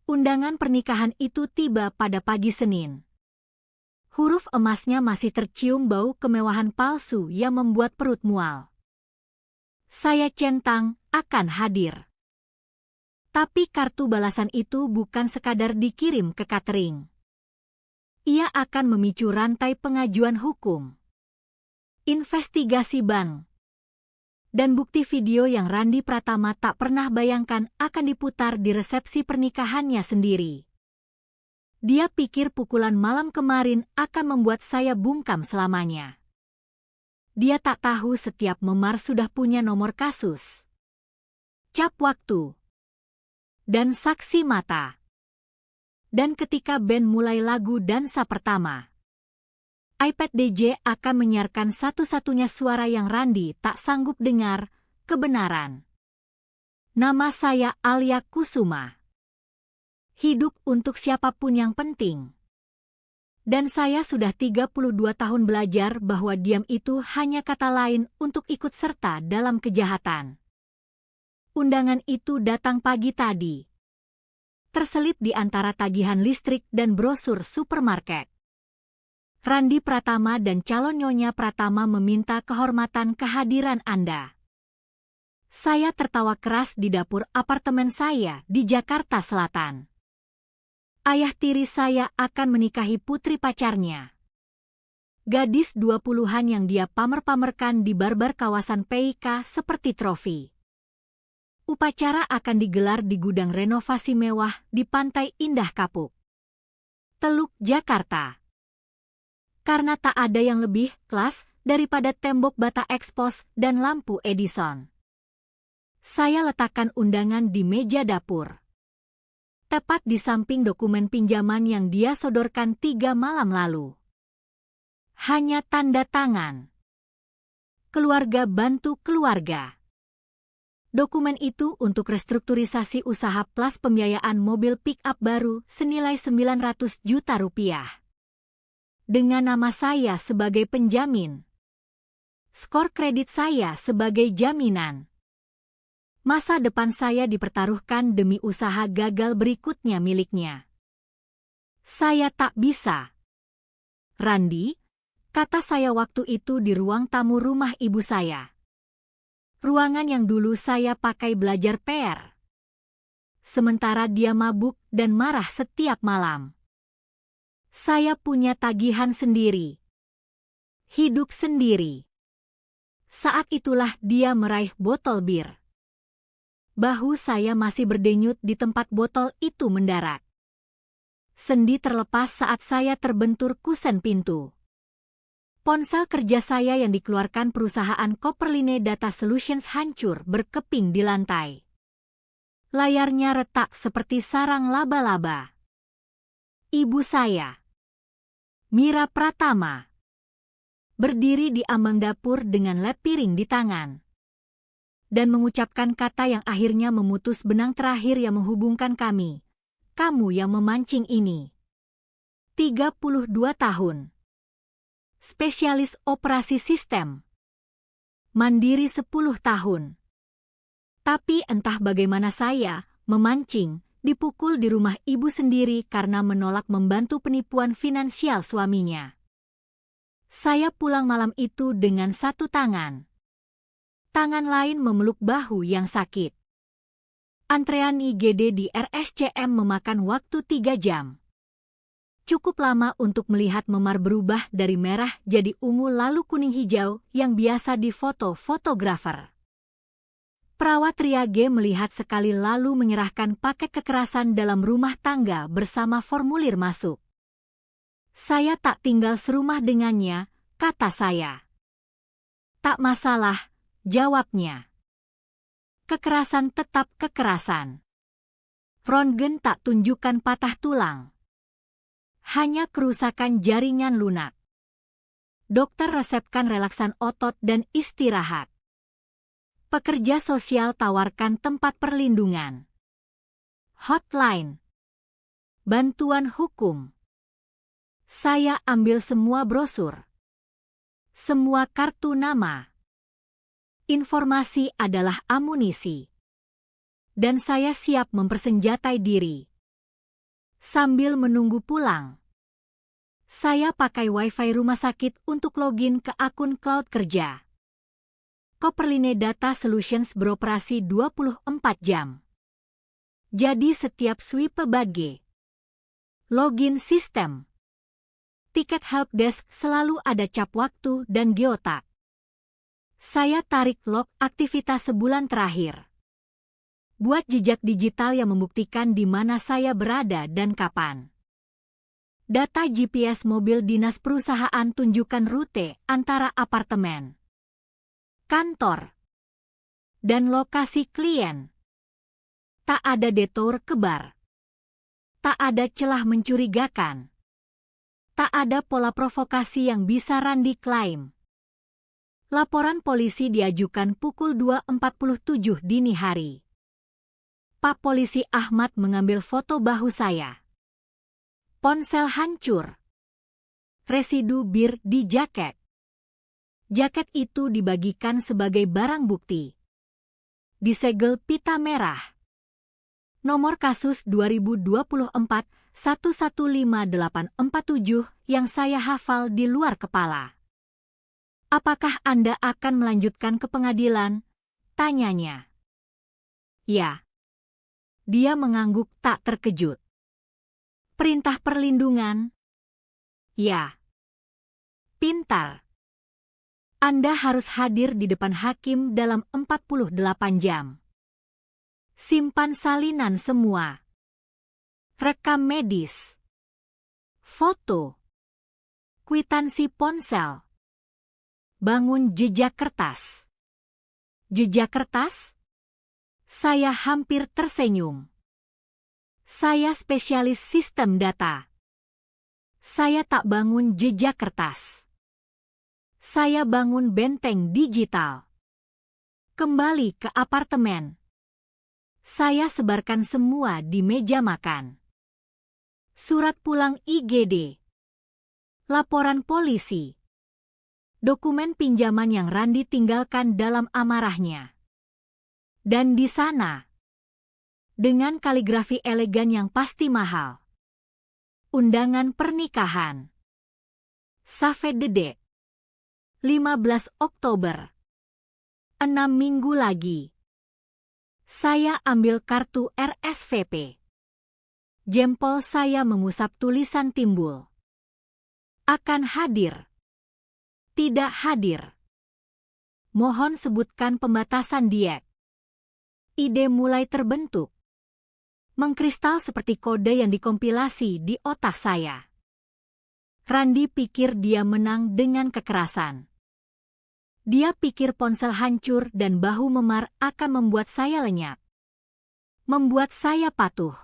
Undangan pernikahan itu tiba pada pagi Senin. Huruf emasnya masih tercium bau kemewahan palsu yang membuat perut mual. Saya centang akan hadir. Tapi kartu balasan itu bukan sekadar dikirim ke catering. Ia akan memicu rantai pengajuan hukum, investigasi bank, dan bukti video yang Randy Pratama tak pernah bayangkan akan diputar di resepsi pernikahannya sendiri. Dia pikir pukulan malam kemarin akan membuat saya bungkam selamanya. Dia tak tahu setiap memar sudah punya nomor kasus, cap waktu, dan saksi mata. Dan ketika band mulai lagu dansa pertama, iPad DJ akan menyiarkan satu-satunya suara yang Randy tak sanggup dengar, kebenaran. Nama saya Alia Kusuma. Hidup untuk siapapun yang penting. Dan saya sudah 32 tahun belajar bahwa diam itu hanya kata lain untuk ikut serta dalam kejahatan. Undangan itu datang pagi tadi, terselip di antara tagihan listrik dan brosur supermarket. Randy Pratama dan calon Nyonya Pratama meminta kehormatan kehadiran Anda. Saya tertawa keras di dapur apartemen saya di Jakarta Selatan. Ayah tiri saya akan menikahi putri pacarnya, gadis 20-an yang dia pamer-pamerkan di bar-bar kawasan PIK seperti trofi. Upacara akan digelar di gudang renovasi mewah di Pantai Indah Kapuk, Teluk, Jakarta. Karena tak ada yang lebih kelas daripada tembok bata ekspos dan lampu Edison. Saya letakkan undangan di meja dapur, tepat di samping dokumen pinjaman yang dia sodorkan 3 malam lalu. Hanya tanda tangan. Keluarga bantu keluarga. Dokumen itu untuk restrukturisasi usaha plus pembiayaan mobil pick-up baru senilai 900 juta rupiah. Dengan nama saya sebagai penjamin. Skor kredit saya sebagai jaminan. Masa depan saya dipertaruhkan demi usaha gagal berikutnya miliknya. Saya tak bisa. Randy, kata saya waktu itu di ruang tamu rumah ibu saya. Ruangan yang dulu saya pakai belajar PR. Sementara dia mabuk dan marah setiap malam. Saya punya tagihan sendiri. Hidup sendiri. Saat itulah dia meraih botol bir. Bahu saya masih berdenyut di tempat botol itu mendarat. Sendi terlepas saat saya terbentur kusen pintu. Ponsel kerja saya yang dikeluarkan perusahaan Copperline Data Solutions hancur berkeping di lantai. Layarnya retak seperti sarang laba-laba. Ibu saya, Mira Pratama, berdiri di ambang dapur dengan lap piring di tangan, dan mengucapkan kata yang akhirnya memutus benang terakhir yang menghubungkan kami. Kamu yang memancing ini. 32 tahun. Spesialis operasi sistem. Mandiri 10 tahun. Tapi entah bagaimana saya, memancing, dipukul di rumah ibu sendiri karena menolak membantu penipuan finansial suaminya. Saya pulang malam itu dengan satu tangan. Tangan lain memeluk bahu yang sakit. Antrean IGD di RSCM memakan waktu 3 jam. Cukup lama untuk melihat memar berubah dari merah jadi ungu lalu kuning hijau yang biasa difoto fotografer. Perawat Triage melihat sekali lalu menyerahkan paket kekerasan dalam rumah tangga bersama formulir masuk. Saya tak tinggal serumah dengannya, kata saya. Tak masalah, jawabnya. Kekerasan tetap kekerasan. Röntgen tak tunjukkan patah tulang. Hanya kerusakan jaringan lunak. Dokter resepkan relaksan otot dan istirahat. Pekerja sosial tawarkan tempat perlindungan. Hotline. Bantuan hukum. Saya ambil semua brosur. Semua kartu nama. Informasi adalah amunisi. Dan saya siap mempersenjatai diri. Sambil menunggu pulang, saya pakai Wi-Fi rumah sakit untuk login ke akun cloud kerja. Copperline Data Solutions beroperasi 24 jam. Jadi setiap swipe badge, login sistem, tiket helpdesk selalu ada cap waktu dan geotak. Saya tarik log aktivitas sebulan terakhir. Buat jejak digital yang membuktikan di mana saya berada dan kapan. Data GPS mobil dinas perusahaan tunjukkan rute antara apartemen, kantor, dan lokasi klien. Tak ada detour ke bar. Tak ada celah mencurigakan. Tak ada pola provokasi yang bisa Randi klaim. Laporan polisi diajukan pukul 2.47 dini hari. Pak Polisi Ahmad mengambil foto bahu saya. Ponsel hancur. Residu bir di jaket. Jaket itu dibagikan sebagai barang bukti. Disegel pita merah. Nomor kasus 2024-115847 yang saya hafal di luar kepala. Apakah Anda akan melanjutkan ke pengadilan? Tanyanya. Ya. Dia mengangguk tak terkejut. Perintah perlindungan? Ya. Pintar. Anda harus hadir di depan hakim dalam 48 jam. Simpan salinan semua. Rekam medis. Foto. Kwitansi ponsel. Bangun jejak kertas. Jejak kertas? Saya hampir tersenyum. Saya spesialis sistem data. Saya tak bangun jejak kertas. Saya bangun benteng digital. Kembali ke apartemen. Saya sebarkan semua di meja makan. Surat pulang IGD. Laporan polisi. Dokumen pinjaman yang Randi tinggalkan dalam amarahnya. Dan di sana, dengan kaligrafi elegan yang pasti mahal, undangan pernikahan. Save the date. 15 Oktober. 6 minggu lagi. Saya ambil kartu RSVP. Jempol saya mengusap tulisan timbul. Akan hadir. Tidak hadir. Mohon sebutkan pembatasan diet. Ide mulai terbentuk. Mengkristal seperti kode yang dikompilasi di otak saya. Randi pikir dia menang dengan kekerasan. Dia pikir ponsel hancur dan bahu memar akan membuat saya lenyap. Membuat saya patuh.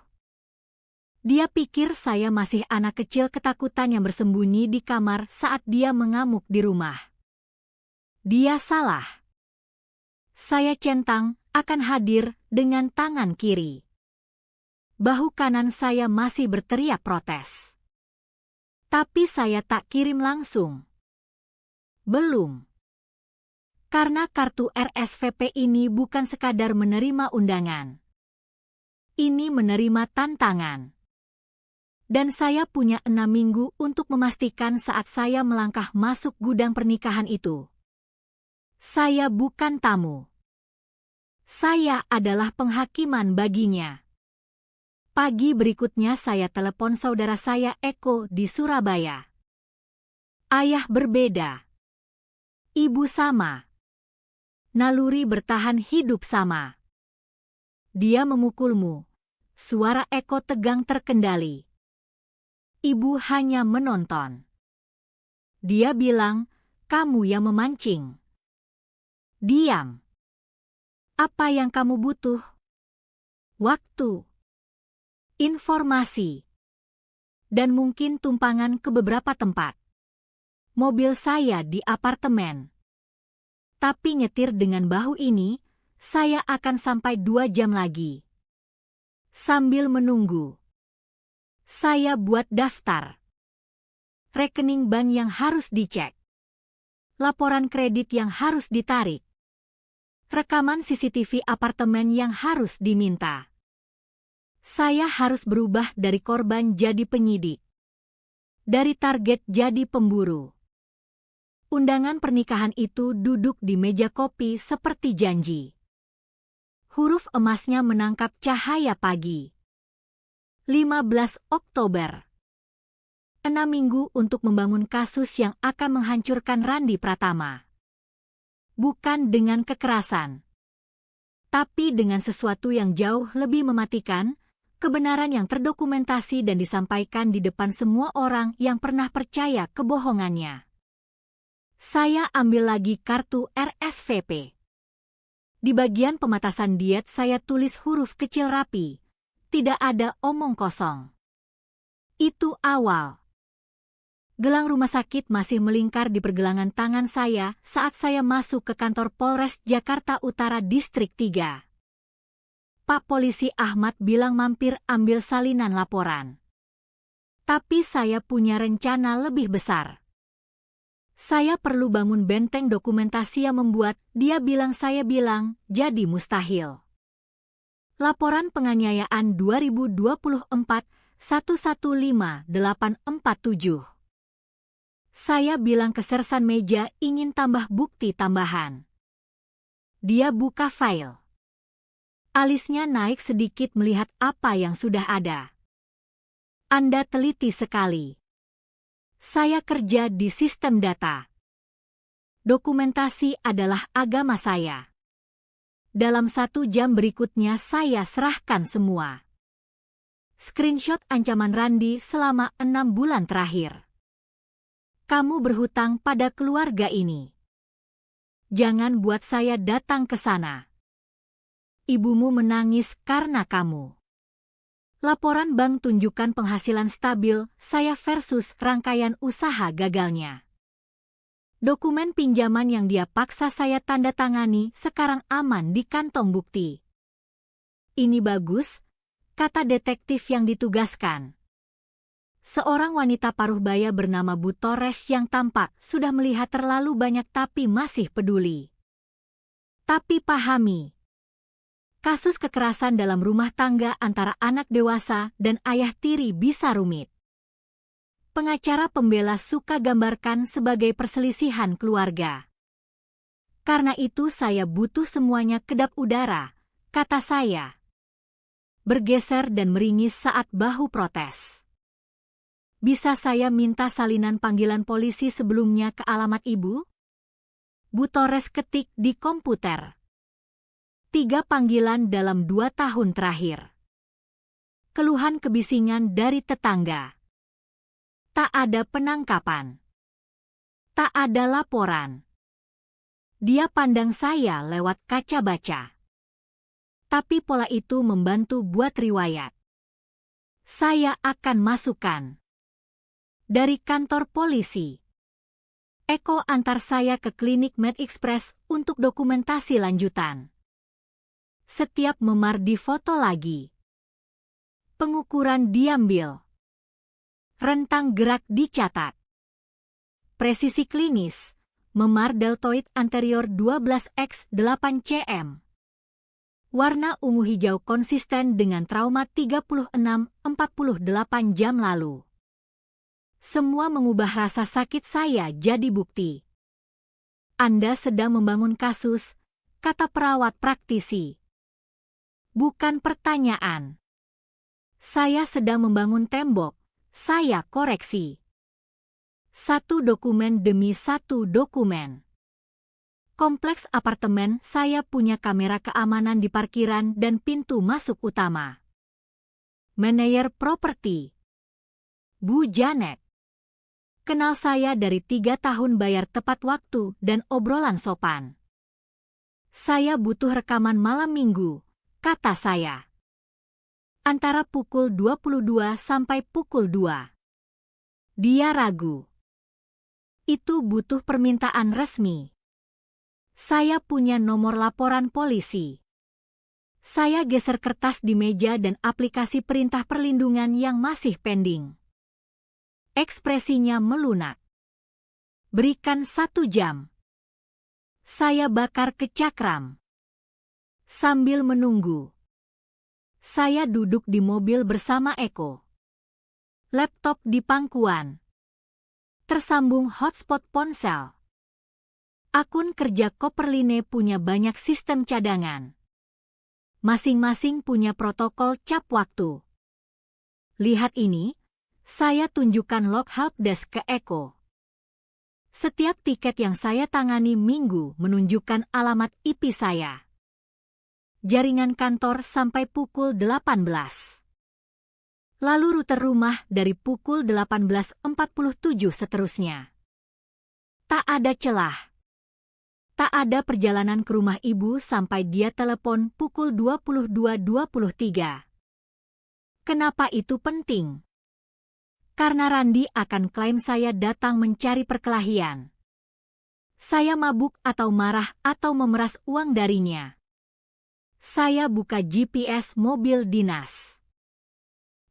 Dia pikir saya masih anak kecil ketakutan yang bersembunyi di kamar saat dia mengamuk di rumah. Dia salah. Saya centang akan hadir dengan tangan kiri. Bahu kanan saya masih berteriak protes. Tapi saya tak kirim langsung. Belum. Karena kartu RSVP ini bukan sekadar menerima undangan. Ini menerima tantangan. Dan saya punya 6 minggu untuk memastikan saat saya melangkah masuk gudang pernikahan itu. Saya bukan tamu. Saya adalah penghakiman baginya. Pagi berikutnya saya telepon saudara saya Eko di Surabaya. Ayah berbeda. Ibu sama. Naluri bertahan hidup sama. Dia memukulmu. Suara Eko tegang terkendali. Ibu hanya menonton. Dia bilang, kamu yang memancing. Diam. Apa yang kamu butuh? Waktu. Informasi. Dan mungkin tumpangan ke beberapa tempat. Mobil saya di apartemen. Tapi nyetir dengan bahu ini, saya akan sampai 2 jam lagi. Sambil menunggu, saya buat daftar. Rekening bank yang harus dicek. Laporan kredit yang harus ditarik. Rekaman CCTV apartemen yang harus diminta. Saya harus berubah dari korban jadi penyidik. Dari target jadi pemburu. Undangan pernikahan itu duduk di meja kopi seperti janji. Huruf emasnya menangkap cahaya pagi. 15 Oktober. 6 minggu untuk membangun kasus yang akan menghancurkan Randy Pratama. Bukan dengan kekerasan, tapi dengan sesuatu yang jauh lebih mematikan, kebenaran yang terdokumentasi dan disampaikan di depan semua orang yang pernah percaya kebohongannya. Saya ambil lagi kartu RSVP. Di bagian pematasan diet saya tulis huruf kecil rapi. Tidak ada omong kosong. Itu awal. Gelang rumah sakit masih melingkar di pergelangan tangan saya saat saya masuk ke kantor Polres Jakarta Utara Distrik 3. Pak Polisi Ahmad bilang mampir ambil salinan laporan. Tapi saya punya rencana lebih besar. Saya perlu bangun benteng dokumentasi yang membuat dia bilang saya bilang jadi mustahil. Laporan penganiayaan 2024 115847. Saya bilang ke sersan meja ingin tambah bukti tambahan. Dia buka file. Alisnya naik sedikit melihat apa yang sudah ada. Anda teliti sekali. Saya kerja di sistem data. Dokumentasi adalah agama saya. Dalam 1 jam berikutnya saya serahkan semua. Screenshot ancaman Randy selama 6 bulan terakhir. Kamu berhutang pada keluarga ini. Jangan buat saya datang ke sana. Ibumu menangis karena kamu. Laporan bank tunjukkan penghasilan stabil saya versus rangkaian usaha gagalnya. Dokumen pinjaman yang dia paksa saya tanda tangani sekarang aman di kantong bukti. Ini bagus, kata detektif yang ditugaskan. Seorang wanita paruh baya bernama Bu Torres yang tampak sudah melihat terlalu banyak tapi masih peduli. Tapi pahami. Kasus kekerasan dalam rumah tangga antara anak dewasa dan ayah tiri bisa rumit. Pengacara pembela suka gambarkan sebagai perselisihan keluarga. Karena itu saya butuh semuanya kedap udara, kata saya. Bergeser dan meringis saat bahu protes. Bisa saya minta salinan panggilan polisi sebelumnya ke alamat ibu? Bu Torres ketik di komputer. 3 panggilan dalam 2 tahun terakhir. Keluhan kebisingan dari tetangga. Tak ada penangkapan. Tak ada laporan. Dia pandang saya lewat kaca baca. Tapi pola itu membantu buat riwayat. Saya akan masukkan. Dari kantor polisi. Eko antar saya ke klinik MedExpress untuk dokumentasi lanjutan. Setiap memar difoto lagi. Pengukuran diambil. Rentang gerak dicatat. Presisi klinis, memar deltoid anterior 12x8 cm. Warna ungu hijau konsisten dengan trauma 36-48 jam lalu. Semua mengubah rasa sakit saya jadi bukti. Anda sedang membangun kasus, kata perawat praktisi. Bukan pertanyaan. Saya sedang membangun tembok. Saya koreksi. 1 dokumen demi 1 dokumen. Kompleks apartemen saya punya kamera keamanan di parkiran dan pintu masuk utama. Manajer properti. Bu Janet. Kenal saya dari 3 tahun bayar tepat waktu dan obrolan sopan. Saya butuh rekaman malam minggu, kata saya. Antara pukul 22 sampai pukul 2. Dia ragu. Itu butuh permintaan resmi. Saya punya nomor laporan polisi. Saya geser kertas di meja dan aplikasi perintah perlindungan yang masih pending. Ekspresinya melunak. Berikan 1 jam. Saya bakar ke cakram. Sambil menunggu. Saya duduk di mobil bersama Eko. Laptop di pangkuan. Tersambung hotspot ponsel. Akun kerja Copperline punya banyak sistem cadangan. Masing-masing punya protokol cap waktu. Lihat ini, saya tunjukkan log helpdesk ke Eko. Setiap tiket yang saya tangani minggu menunjukkan alamat IP saya. Jaringan kantor sampai pukul 18. Lalu rute rumah dari pukul 18.47 seterusnya. Tak ada celah. Tak ada perjalanan ke rumah ibu sampai dia telepon pukul 22.23. Kenapa itu penting? Karena Randi akan klaim saya datang mencari perkelahian. Saya mabuk atau marah atau memeras uang darinya. Saya buka GPS mobil dinas.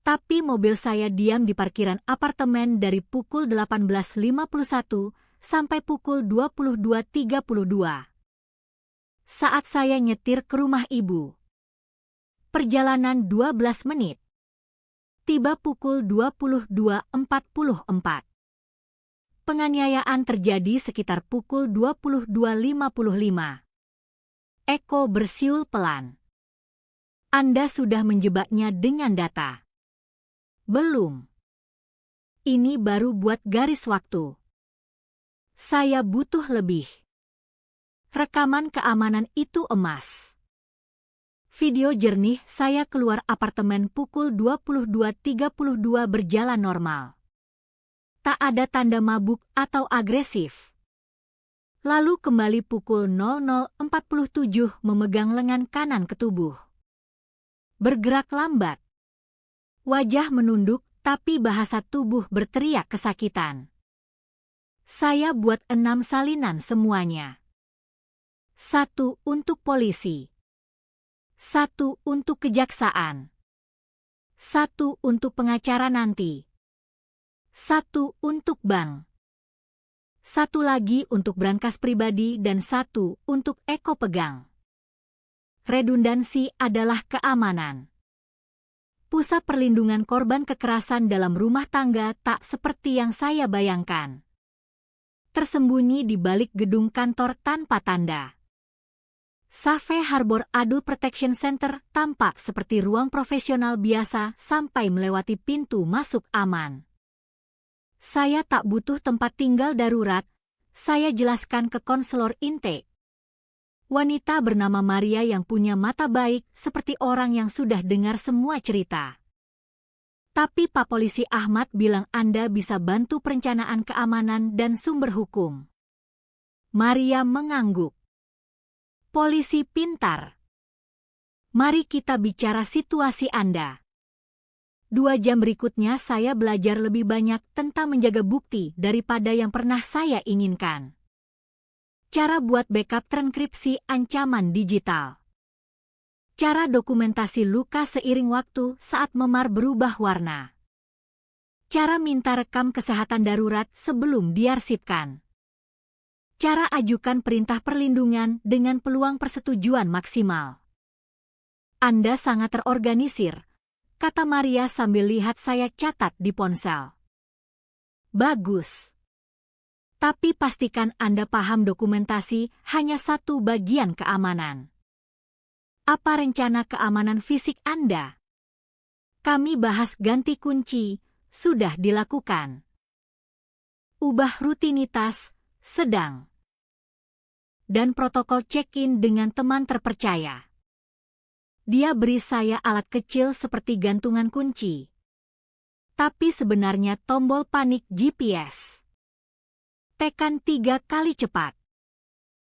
Tapi mobil saya diam di parkiran apartemen dari pukul 18.51 sampai pukul 22.32. Saat saya nyetir ke rumah ibu. Perjalanan 12 menit. Tiba pukul 22.44. Penganiayaan terjadi sekitar pukul 22.55. Eko bersiul pelan. Anda sudah menjebaknya dengan data. Belum. Ini baru buat garis waktu. Saya butuh lebih. Rekaman keamanan itu emas. Video jernih saya keluar apartemen pukul 22.32 berjalan normal. Tak ada tanda mabuk atau agresif. Lalu kembali pukul 00.47 memegang lengan kanan ke tubuh. Bergerak lambat. Wajah menunduk tapi bahasa tubuh berteriak kesakitan. Saya buat 6 salinan semuanya. 1 untuk polisi. 1 untuk kejaksaan. 1 untuk pengacara nanti. 1 untuk bank. 1 lagi untuk brankas pribadi dan 1 untuk Eko pegang. Redundansi adalah keamanan. Pusat perlindungan korban kekerasan dalam rumah tangga tak seperti yang saya bayangkan. Tersembunyi di balik gedung kantor tanpa tanda. Safe Harbor Adult Protection Center tampak seperti ruang profesional biasa sampai melewati pintu masuk aman. Saya tak butuh tempat tinggal darurat, saya jelaskan ke konselor intake. Wanita bernama Maria yang punya mata baik seperti orang yang sudah dengar semua cerita. Tapi Pak Polisi Ahmad bilang Anda bisa bantu perencanaan keamanan dan sumber hukum. Maria mengangguk. Polisi pintar. Mari kita bicara situasi Anda. 2 jam berikutnya saya belajar lebih banyak tentang menjaga bukti daripada yang pernah saya inginkan. Cara buat backup transkripsi ancaman digital. Cara dokumentasi luka seiring waktu saat memar berubah warna. Cara minta rekam kesehatan darurat sebelum diarsipkan. Cara ajukan perintah perlindungan dengan peluang persetujuan maksimal. Anda sangat terorganisir, kata Maria sambil lihat saya catat di ponsel. Bagus. Tapi pastikan Anda paham dokumentasi hanya satu bagian keamanan. Apa rencana keamanan fisik Anda? Kami bahas ganti kunci, sudah dilakukan. Ubah rutinitas, sedang. Dan protokol check-in dengan teman terpercaya. Dia beri saya alat kecil seperti gantungan kunci. Tapi sebenarnya tombol panik GPS. Tekan 3 kali cepat.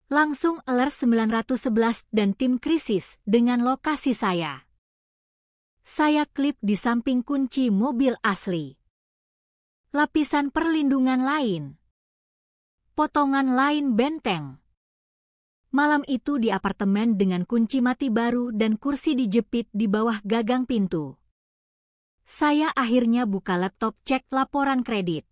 Langsung alert 911 dan tim krisis dengan lokasi saya. Saya klip di samping kunci mobil asli. Lapisan perlindungan lain. Potongan lain benteng. Malam itu di apartemen dengan kunci mati baru dan kursi dijepit di bawah gagang pintu. Saya akhirnya buka laptop cek laporan kredit.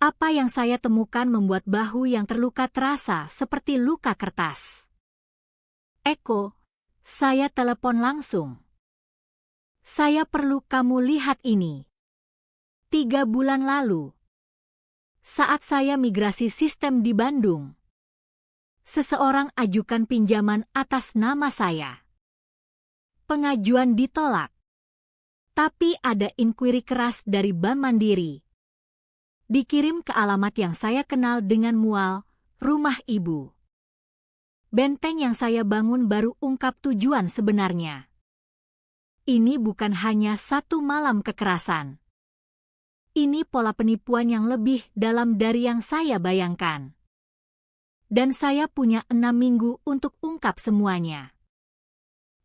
Apa yang saya temukan membuat bahu yang terluka terasa seperti luka kertas. Eko, saya telepon langsung. Saya perlu kamu lihat ini. 3 bulan lalu, saat saya migrasi sistem di Bandung, seseorang ajukan pinjaman atas nama saya. Pengajuan ditolak. Tapi ada inquiry keras dari Bank Mandiri. Dikirim ke alamat yang saya kenal dengan mual, rumah ibu. Benteng yang saya bangun baru ungkap tujuan sebenarnya. Ini bukan hanya satu malam kekerasan. Ini pola penipuan yang lebih dalam dari yang saya bayangkan. Dan saya punya 6 minggu untuk ungkap semuanya.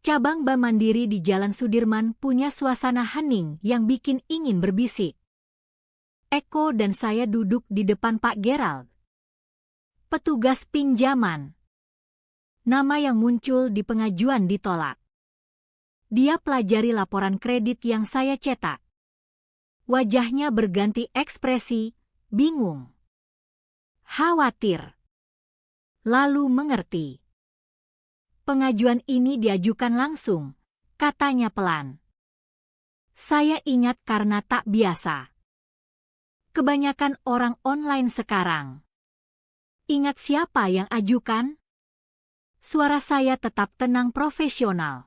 Cabang Bank Mandiri di Jalan Sudirman punya suasana hening yang bikin ingin berbisik. Eko dan saya duduk di depan Pak Gerald. Petugas pinjaman. Nama yang muncul di pengajuan ditolak. Dia pelajari laporan kredit yang saya cetak. Wajahnya berganti ekspresi, bingung, khawatir, lalu mengerti. Pengajuan ini diajukan langsung, katanya pelan. Saya ingat karena tak biasa. Kebanyakan orang online sekarang. Ingat siapa yang ajukan? Suara saya tetap tenang profesional.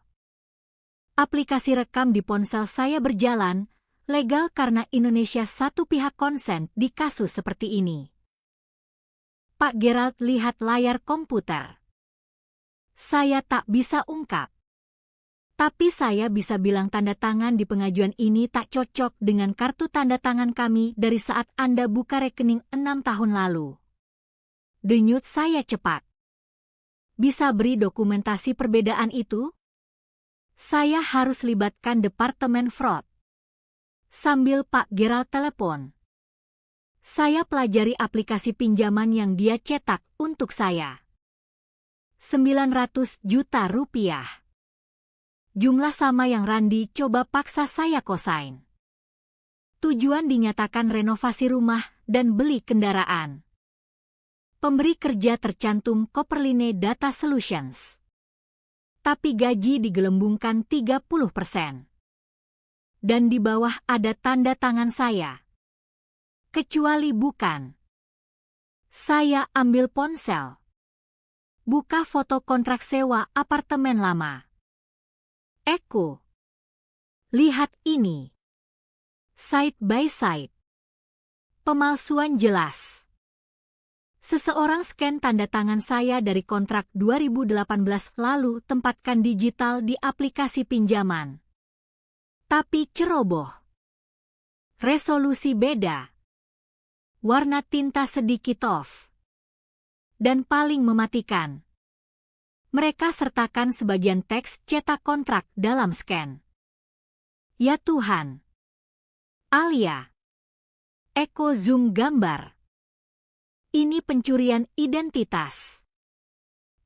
Aplikasi rekam di ponsel saya berjalan, legal karena Indonesia satu pihak konsen di kasus seperti ini. Pak Gerald lihat layar komputer. Saya tak bisa ungkap. Tapi saya bisa bilang tanda tangan di pengajuan ini tak cocok dengan kartu tanda tangan kami dari saat Anda buka rekening 6 tahun lalu. Denyut saya cepat. Bisa beri dokumentasi perbedaan itu? Saya harus libatkan Departemen Fraud. Sambil Pak Gerald telepon. Saya pelajari aplikasi pinjaman yang dia cetak untuk saya. 900 juta rupiah. Jumlah sama yang Randi coba paksa saya kosain. Tujuan dinyatakan renovasi rumah dan beli kendaraan. Pemberi kerja tercantum Copperline Data Solutions. Tapi gaji digelembungkan 30%. Dan di bawah ada tanda tangan saya. Kecuali bukan. Saya ambil ponsel. Buka foto kontrak sewa apartemen lama. Eko. Lihat ini. Side by side. Pemalsuan jelas. Seseorang scan tanda tangan saya dari kontrak 2018 lalu tempatkan digital di aplikasi pinjaman. Tapi ceroboh. Resolusi beda. Warna tinta sedikit off. Dan paling mematikan. Mereka sertakan sebagian teks cetak kontrak dalam scan. Ya Tuhan. Alia. Eko zoom gambar. Ini pencurian identitas.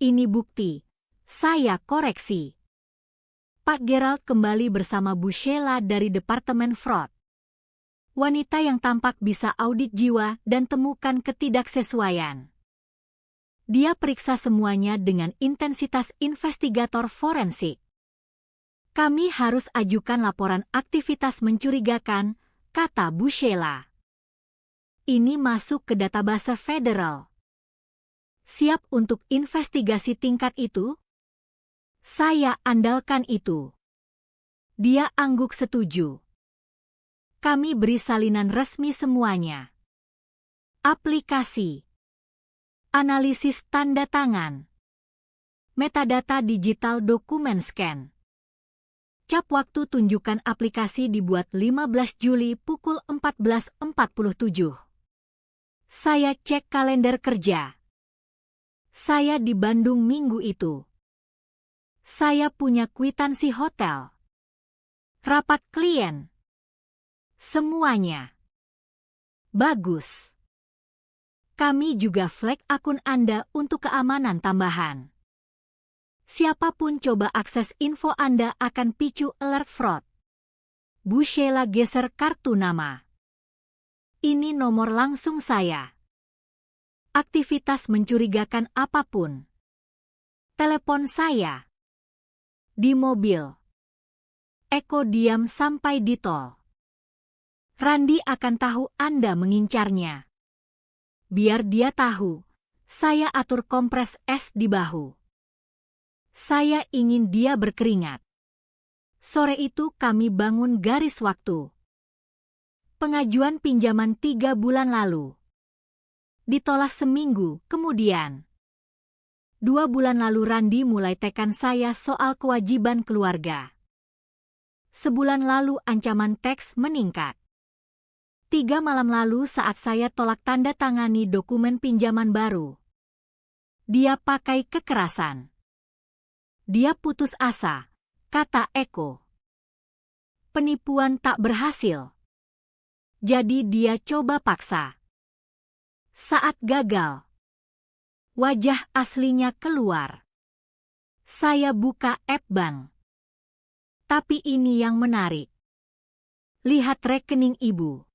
Ini bukti. Saya koreksi. Pak Gerald kembali bersama Bu Sheila dari Departemen Fraud. Wanita yang tampak bisa audit jiwa dan temukan ketidaksesuaian. Dia periksa semuanya dengan intensitas investigator forensik. Kami harus ajukan laporan aktivitas mencurigakan, kata Bu Sheila. Ini masuk ke database federal. Siap untuk investigasi tingkat itu? Saya andalkan itu. Dia angguk setuju. Kami beri salinan resmi semuanya. Aplikasi. Analisis tanda tangan. Metadata digital dokumen scan. Cap waktu tunjukkan aplikasi dibuat 15 Juli pukul 14.47. Saya cek kalender kerja. Saya di Bandung minggu itu. Saya punya kwitansi hotel. Rapat klien. Semuanya. Bagus. Kami juga flag akun Anda untuk keamanan tambahan. Siapapun coba akses info Anda akan picu alert fraud. Bu Sheila geser kartu nama. Ini nomor langsung saya. Aktivitas mencurigakan apapun. Telepon saya. Di mobil. Eko diam sampai di tol. Randi akan tahu Anda mengincarnya. Biar dia tahu, saya atur kompres es di bahu. Saya ingin dia berkeringat. Sore itu kami bangun garis waktu. Pengajuan pinjaman 3 bulan lalu. Ditolak seminggu kemudian. 2 bulan lalu Randi mulai tekan saya soal kewajiban keluarga. Sebulan lalu ancaman teks meningkat. 3 malam lalu saat saya tolak tanda tangani dokumen pinjaman baru. Dia pakai kekerasan. Dia putus asa, kata Eko. Penipuan tak berhasil. Jadi dia coba paksa. Saat gagal, wajah aslinya keluar. Saya buka app bank. Tapi ini yang menarik. Lihat rekening ibu.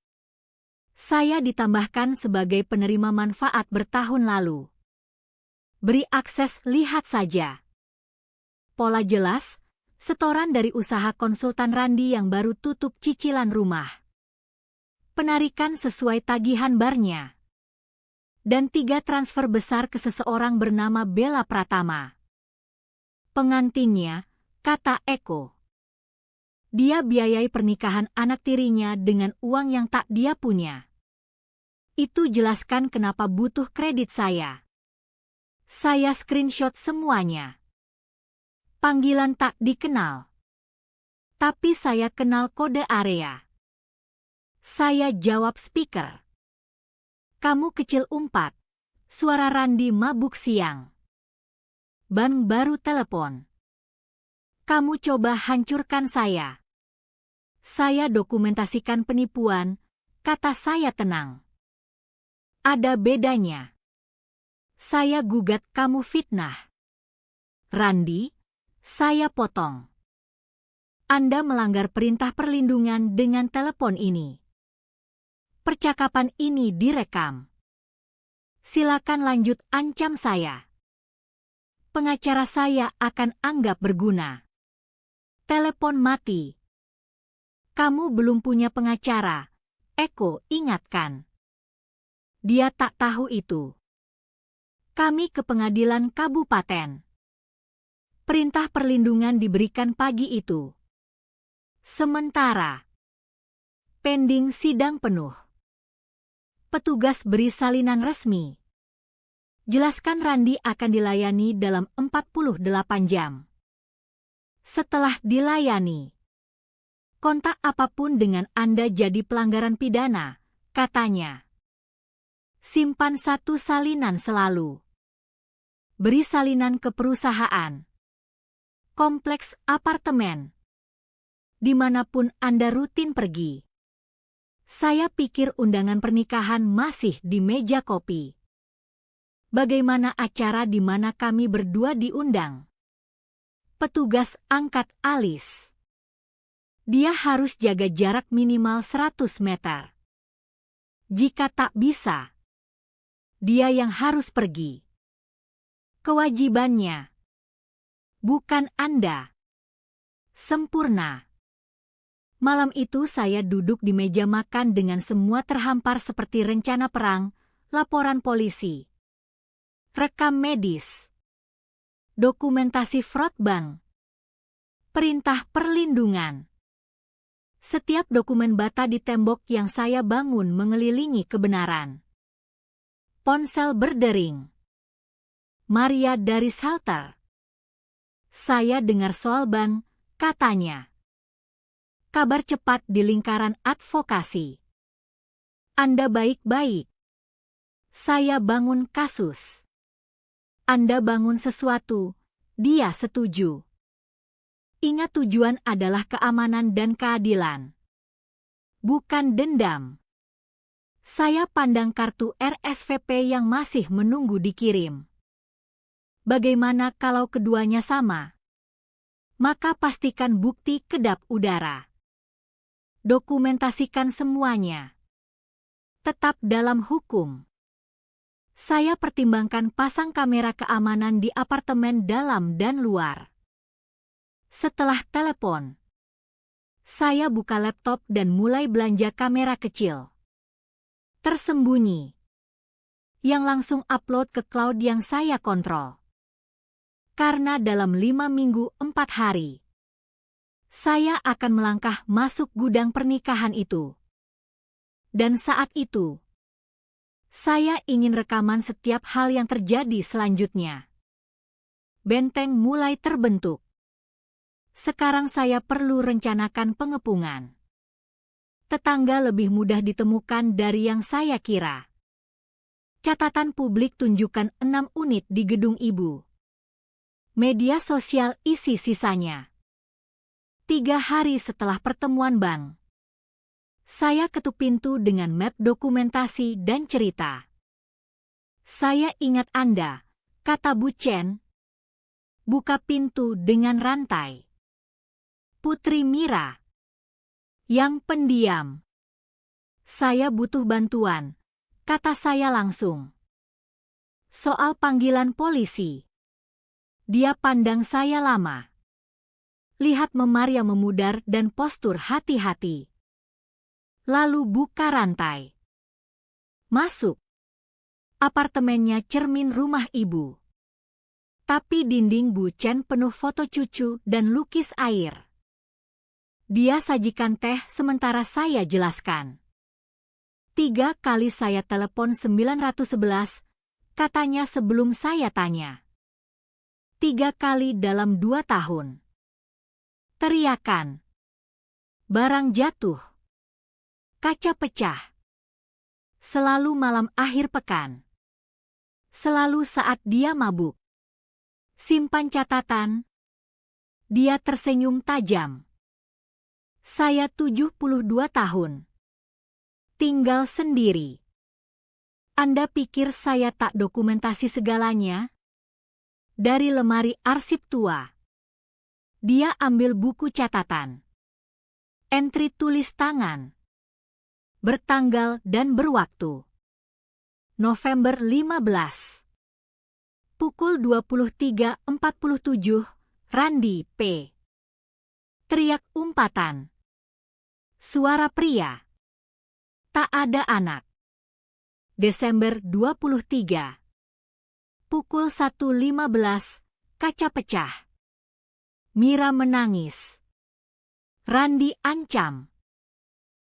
Saya ditambahkan sebagai penerima manfaat bertahun lalu. Beri akses, lihat saja. Pola jelas, setoran dari usaha konsultan Randi yang baru tutup cicilan rumah. Penarikan sesuai tagihan barnya. Dan 3 transfer besar ke seseorang bernama Bella Pratama. Pengantinnya, kata Eko. Dia biayai pernikahan anak tirinya dengan uang yang tak dia punya. Itu jelaskan kenapa butuh kredit saya. Saya screenshot semuanya. Panggilan tak dikenal. Tapi saya kenal kode area. Saya jawab speaker. Kamu kecil umpat. Suara Randi mabuk siang. Ban baru telepon. Kamu coba hancurkan saya. Saya dokumentasikan penipuan, kata saya tenang. Ada bedanya. Saya gugat kamu fitnah. Randi, saya potong. Anda melanggar perintah perlindungan dengan telepon ini. Percakapan ini direkam. Silakan lanjut ancam saya. Pengacara saya akan anggap berguna. Telepon mati. Kamu belum punya pengacara, Eko ingatkan. Dia tak tahu itu. Kami ke pengadilan kabupaten. Perintah perlindungan diberikan pagi itu. Sementara. Pending sidang penuh. Petugas beri salinan resmi. Jelaskan Randi akan dilayani dalam 48 jam. Setelah dilayani, kontak apapun dengan Anda jadi pelanggaran pidana, katanya. Simpan 1 salinan selalu. Beri salinan ke perusahaan. Kompleks apartemen. Dimanapun Anda rutin pergi. Saya pikir undangan pernikahan masih di meja kopi. Bagaimana acara di mana kami berdua diundang? Petugas angkat alis. Dia harus jaga jarak minimal 100 meter. Jika tak bisa, dia yang harus pergi. Kewajibannya. Bukan Anda. Sempurna. Malam itu saya duduk di meja makan dengan semua terhampar seperti rencana perang, laporan polisi, rekam medis, dokumentasi fraud bank, perintah perlindungan. Setiap dokumen bata di tembok yang saya bangun mengelilingi kebenaran. Ponsel berdering. Maria dari shelter. Saya dengar soal bank, katanya. Kabar cepat di lingkaran advokasi. Anda baik-baik. Saya bangun kasus. Anda bangun sesuatu, dia setuju. Ingat tujuan adalah keamanan dan keadilan. Bukan dendam. Saya pandang kartu RSVP yang masih menunggu dikirim. Bagaimana kalau keduanya sama? Maka pastikan bukti kedap udara. Dokumentasikan semuanya. Tetap dalam hukum. Saya pertimbangkan pasang kamera keamanan di apartemen dalam dan luar. Setelah telepon, Saya buka laptop dan mulai belanja kamera kecil tersembunyi yang langsung upload ke cloud yang saya kontrol. Karena dalam 5 minggu 4 hari, saya akan melangkah masuk gudang pernikahan itu. Dan saat itu, saya ingin rekaman setiap hal yang terjadi selanjutnya. Benteng mulai terbentuk. Sekarang saya perlu rencanakan pengepungan. Tetangga lebih mudah ditemukan dari yang saya kira. Catatan publik tunjukkan 6 unit di gedung ibu. Media sosial isi sisanya. 3 hari setelah pertemuan bank, saya ketuk pintu dengan map dokumentasi dan cerita. Saya ingat Anda, kata Bu Chen. Buka pintu dengan rantai. Putri Mira. Yang pendiam. Saya butuh bantuan, kata saya langsung. Soal panggilan polisi. Dia pandang saya lama. Lihat memar yang memudar dan postur hati-hati. Lalu buka rantai. Masuk. Apartemennya cermin rumah ibu. Tapi dinding Bu Chen penuh foto cucu dan lukis air. Dia sajikan teh sementara saya jelaskan. 3 kali saya telepon 911, katanya sebelum saya tanya. 3 kali dalam 2 tahun. Teriakan. Barang jatuh. Kaca pecah. Selalu malam akhir pekan. Selalu saat dia mabuk. Simpan catatan. Dia tersenyum tajam. Saya 72 tahun. Tinggal sendiri. Anda pikir saya tak dokumentasi segalanya? Dari lemari arsip tua. Dia ambil buku catatan. Entry tulis tangan. Bertanggal dan berwaktu. November 15. Pukul 23.47, Randi P. Teriak umpatan. Suara pria. Tak ada anak. Desember 23. Pukul 1.15, kaca pecah. Mira menangis. Randi ancam.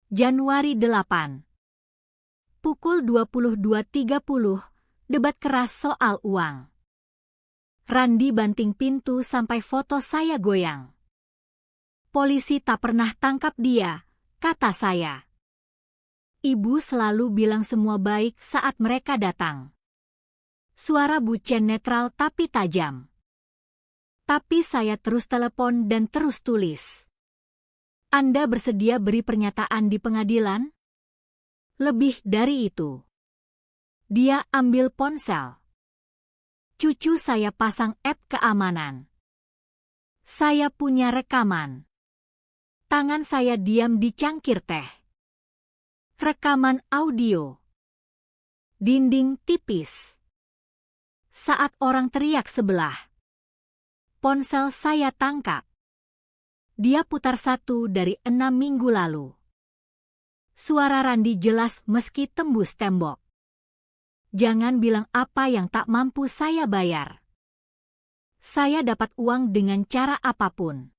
Januari 8. Pukul 22.30, debat keras soal uang. Randi banting pintu sampai foto saya goyang. Polisi tak pernah tangkap dia, kata saya. Ibu selalu bilang semua baik saat mereka datang. Suara Bu Chen netral tapi tajam. Tapi saya terus telepon dan terus tulis. Anda bersedia beri pernyataan di pengadilan? Lebih dari itu. Dia ambil ponsel. Cucu saya pasang app keamanan. Saya punya rekaman. Tangan saya diam di cangkir teh. Rekaman audio. Dinding tipis. Saat orang teriak sebelah. Ponsel saya tangkap. Dia putar 1 dari 6 minggu lalu. Suara Randi jelas meski tembus tembok. Jangan bilang apa yang tak mampu saya bayar. Saya dapat uang dengan cara apapun.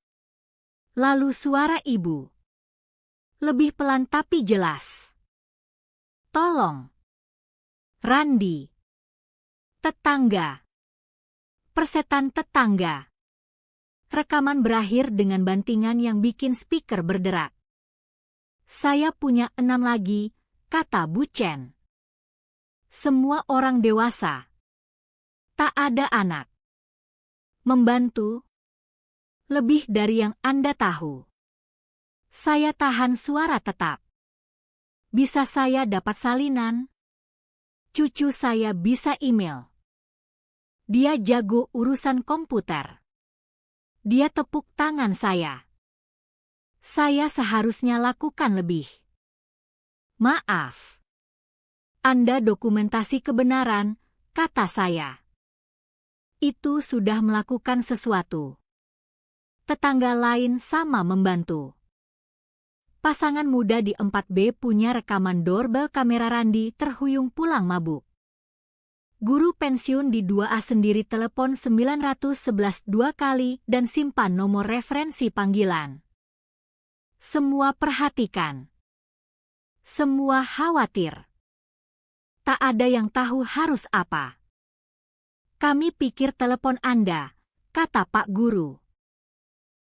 Lalu suara ibu. Lebih pelan tapi jelas. Tolong. Randi. Tetangga. Persetan tetangga. Rekaman berakhir dengan bantingan yang bikin speaker berderak. Saya punya 6 lagi, kata Bu Chen. Semua orang dewasa. Tak ada anak. Membantu. Lebih dari yang Anda tahu. Saya tahan suara tetap. Bisa saya dapat salinan? Cucu saya bisa email. Dia jago urusan komputer. Dia tepuk tangan saya. Saya seharusnya lakukan lebih. Maaf. Anda dokumentasi kebenaran, kata saya. Itu sudah melakukan sesuatu. Tetangga lain sama membantu. Pasangan muda di 4B punya rekaman doorbell kamera Randi terhuyung pulang mabuk. Guru pensiun di 2A sendiri telepon 911 2 kali dan simpan nomor referensi panggilan. Semua perhatikan. Semua khawatir. Tak ada yang tahu harus apa. Kami pikir telepon Anda, kata Pak Guru.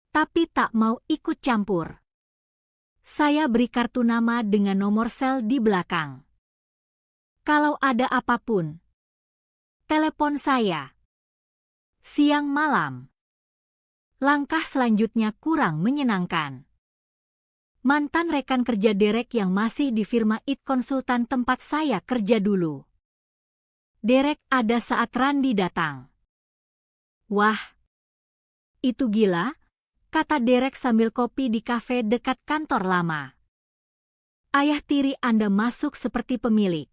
Tapi tak mau ikut campur. Saya beri kartu nama dengan nomor sel di belakang. Kalau ada apapun, telepon saya. Siang malam. Langkah selanjutnya kurang menyenangkan. Mantan rekan kerja Derek yang masih di firma IT Konsultan tempat saya kerja dulu. Derek ada saat Randi datang. Wah, itu gila, kata Derek sambil kopi di kafe dekat kantor lama. Ayah tiri Anda masuk seperti pemilik.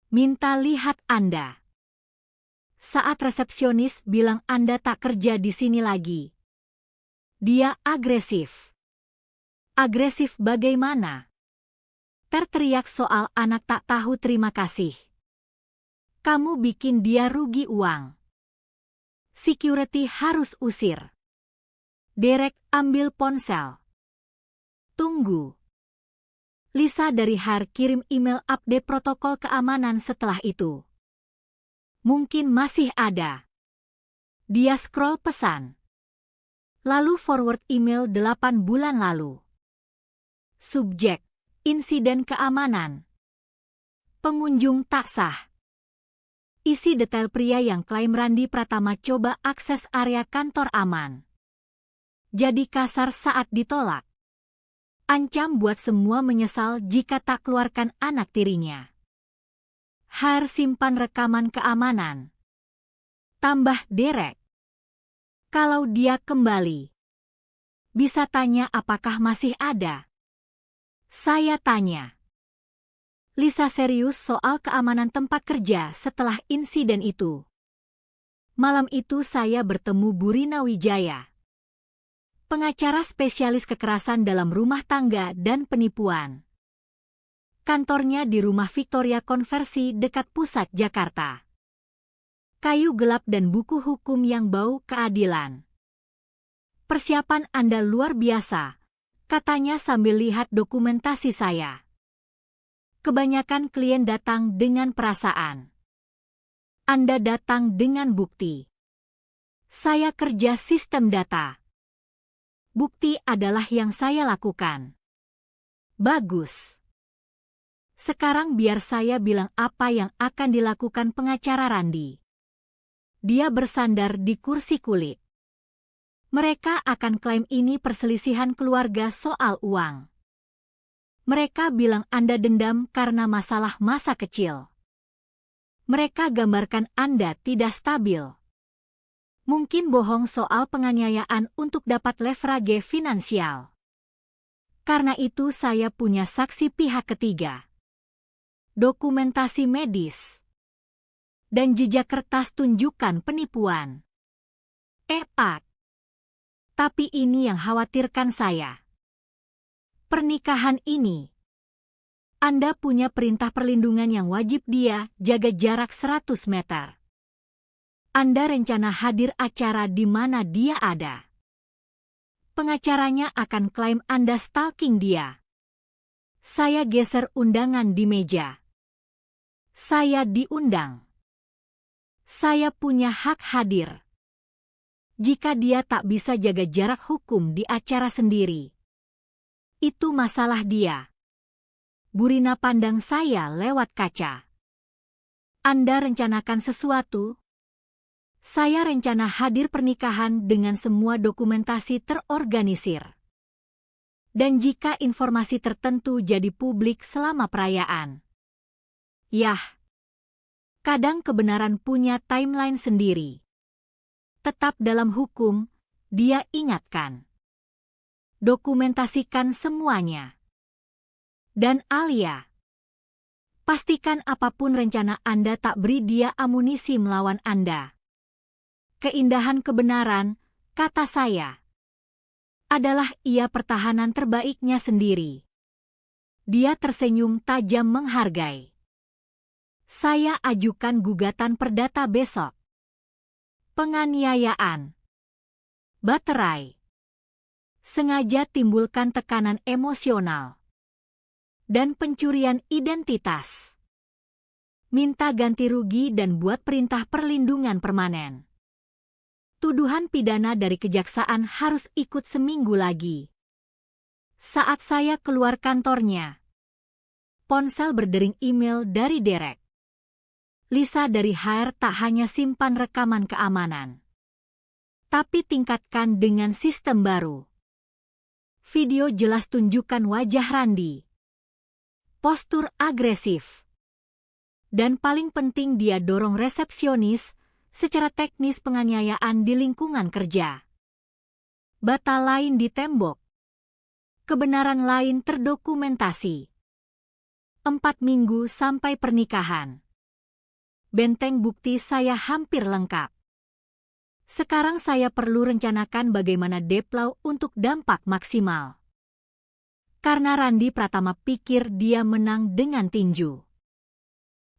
Minta lihat Anda. Saat resepsionis bilang Anda tak kerja di sini lagi. Dia agresif. Agresif bagaimana? Terteriak soal anak tak tahu terima kasih. Kamu bikin dia rugi uang. Security harus usir. Derek ambil ponsel. Tunggu. Lisa dari HAR kirim email update protokol keamanan setelah itu. Mungkin masih ada. Dia scroll pesan. Lalu forward email 8 bulan lalu. Subjek, insiden keamanan. Pengunjung tak sah. Isi detail pria yang klaim Randi Pratama coba akses area kantor aman. Jadi kasar saat ditolak. Ancam buat semua menyesal jika tak keluarkan anak tirinya. HAR simpan rekaman keamanan. Tambah Derek. Kalau dia kembali, bisa tanya apakah masih ada. Saya tanya. Lisa serius soal keamanan tempat kerja setelah insiden itu. Malam itu saya bertemu Bu Rina Wijaya, pengacara spesialis kekerasan dalam rumah tangga dan penipuan. Kantornya di Rumah Victoria Konversi dekat pusat Jakarta. Kayu gelap dan buku hukum yang bau keadilan. Persiapan Anda luar biasa, katanya sambil lihat dokumentasi saya. Kebanyakan klien datang dengan perasaan. Anda datang dengan bukti. Saya kerja sistem data. Bukti adalah yang saya lakukan. Bagus. Sekarang biar saya bilang apa yang akan dilakukan pengacara Randi. Dia bersandar di kursi kulit. Mereka akan klaim ini perselisihan keluarga soal uang. Mereka bilang Anda dendam karena masalah masa kecil. Mereka gambarkan Anda tidak stabil. Mungkin bohong soal penganiayaan untuk dapat leverage finansial. Karena itu saya punya saksi pihak ketiga. Dokumentasi medis. Dan jejak kertas tunjukkan penipuan. Epat. Tapi ini yang khawatirkan saya. Pernikahan ini. Anda punya perintah perlindungan yang wajib dia jaga jarak 100 meter. Anda rencana hadir acara di mana dia ada. Pengacaranya akan klaim Anda stalking dia. Saya geser undangan di meja. Saya diundang. Saya punya hak hadir. Jika dia tak bisa jaga jarak hukum di acara sendiri, itu masalah dia. Bu Rina pandang saya lewat kaca. Anda rencanakan sesuatu? Saya rencana hadir pernikahan dengan semua dokumentasi terorganisir. Dan jika informasi tertentu jadi publik selama perayaan. Yah, kadang kebenaran punya timeline sendiri. Tetap dalam hukum, dia ingatkan. Dokumentasikan semuanya. Dan Alia, pastikan apapun rencana Anda tak beri dia amunisi melawan Anda. Keindahan kebenaran, kata saya. adalah ia pertahanan terbaiknya sendiri. Dia tersenyum tajam menghargai. Saya ajukan gugatan perdata besok. Penganiayaan. Baterai. Sengaja timbulkan tekanan emosional. Dan pencurian identitas. Minta ganti rugi dan buat perintah perlindungan permanen. Tuduhan pidana dari kejaksaan harus ikut seminggu lagi. Saat saya keluar kantornya, ponsel berdering email dari Derek. Lisa dari HR tak hanya simpan rekaman keamanan, tapi tingkatkan dengan sistem baru. Video jelas tunjukkan wajah Randy. Postur agresif. Dan paling penting dia dorong resepsionis secara teknis penganiayaan di lingkungan kerja. Bata lain di tembok. Kebenaran lain terdokumentasi. 4 minggu sampai pernikahan. Benteng bukti saya hampir lengkap. Sekarang saya perlu rencanakan bagaimana deploy untuk dampak maksimal. Karena Randy Pratama pikir dia menang dengan tinju.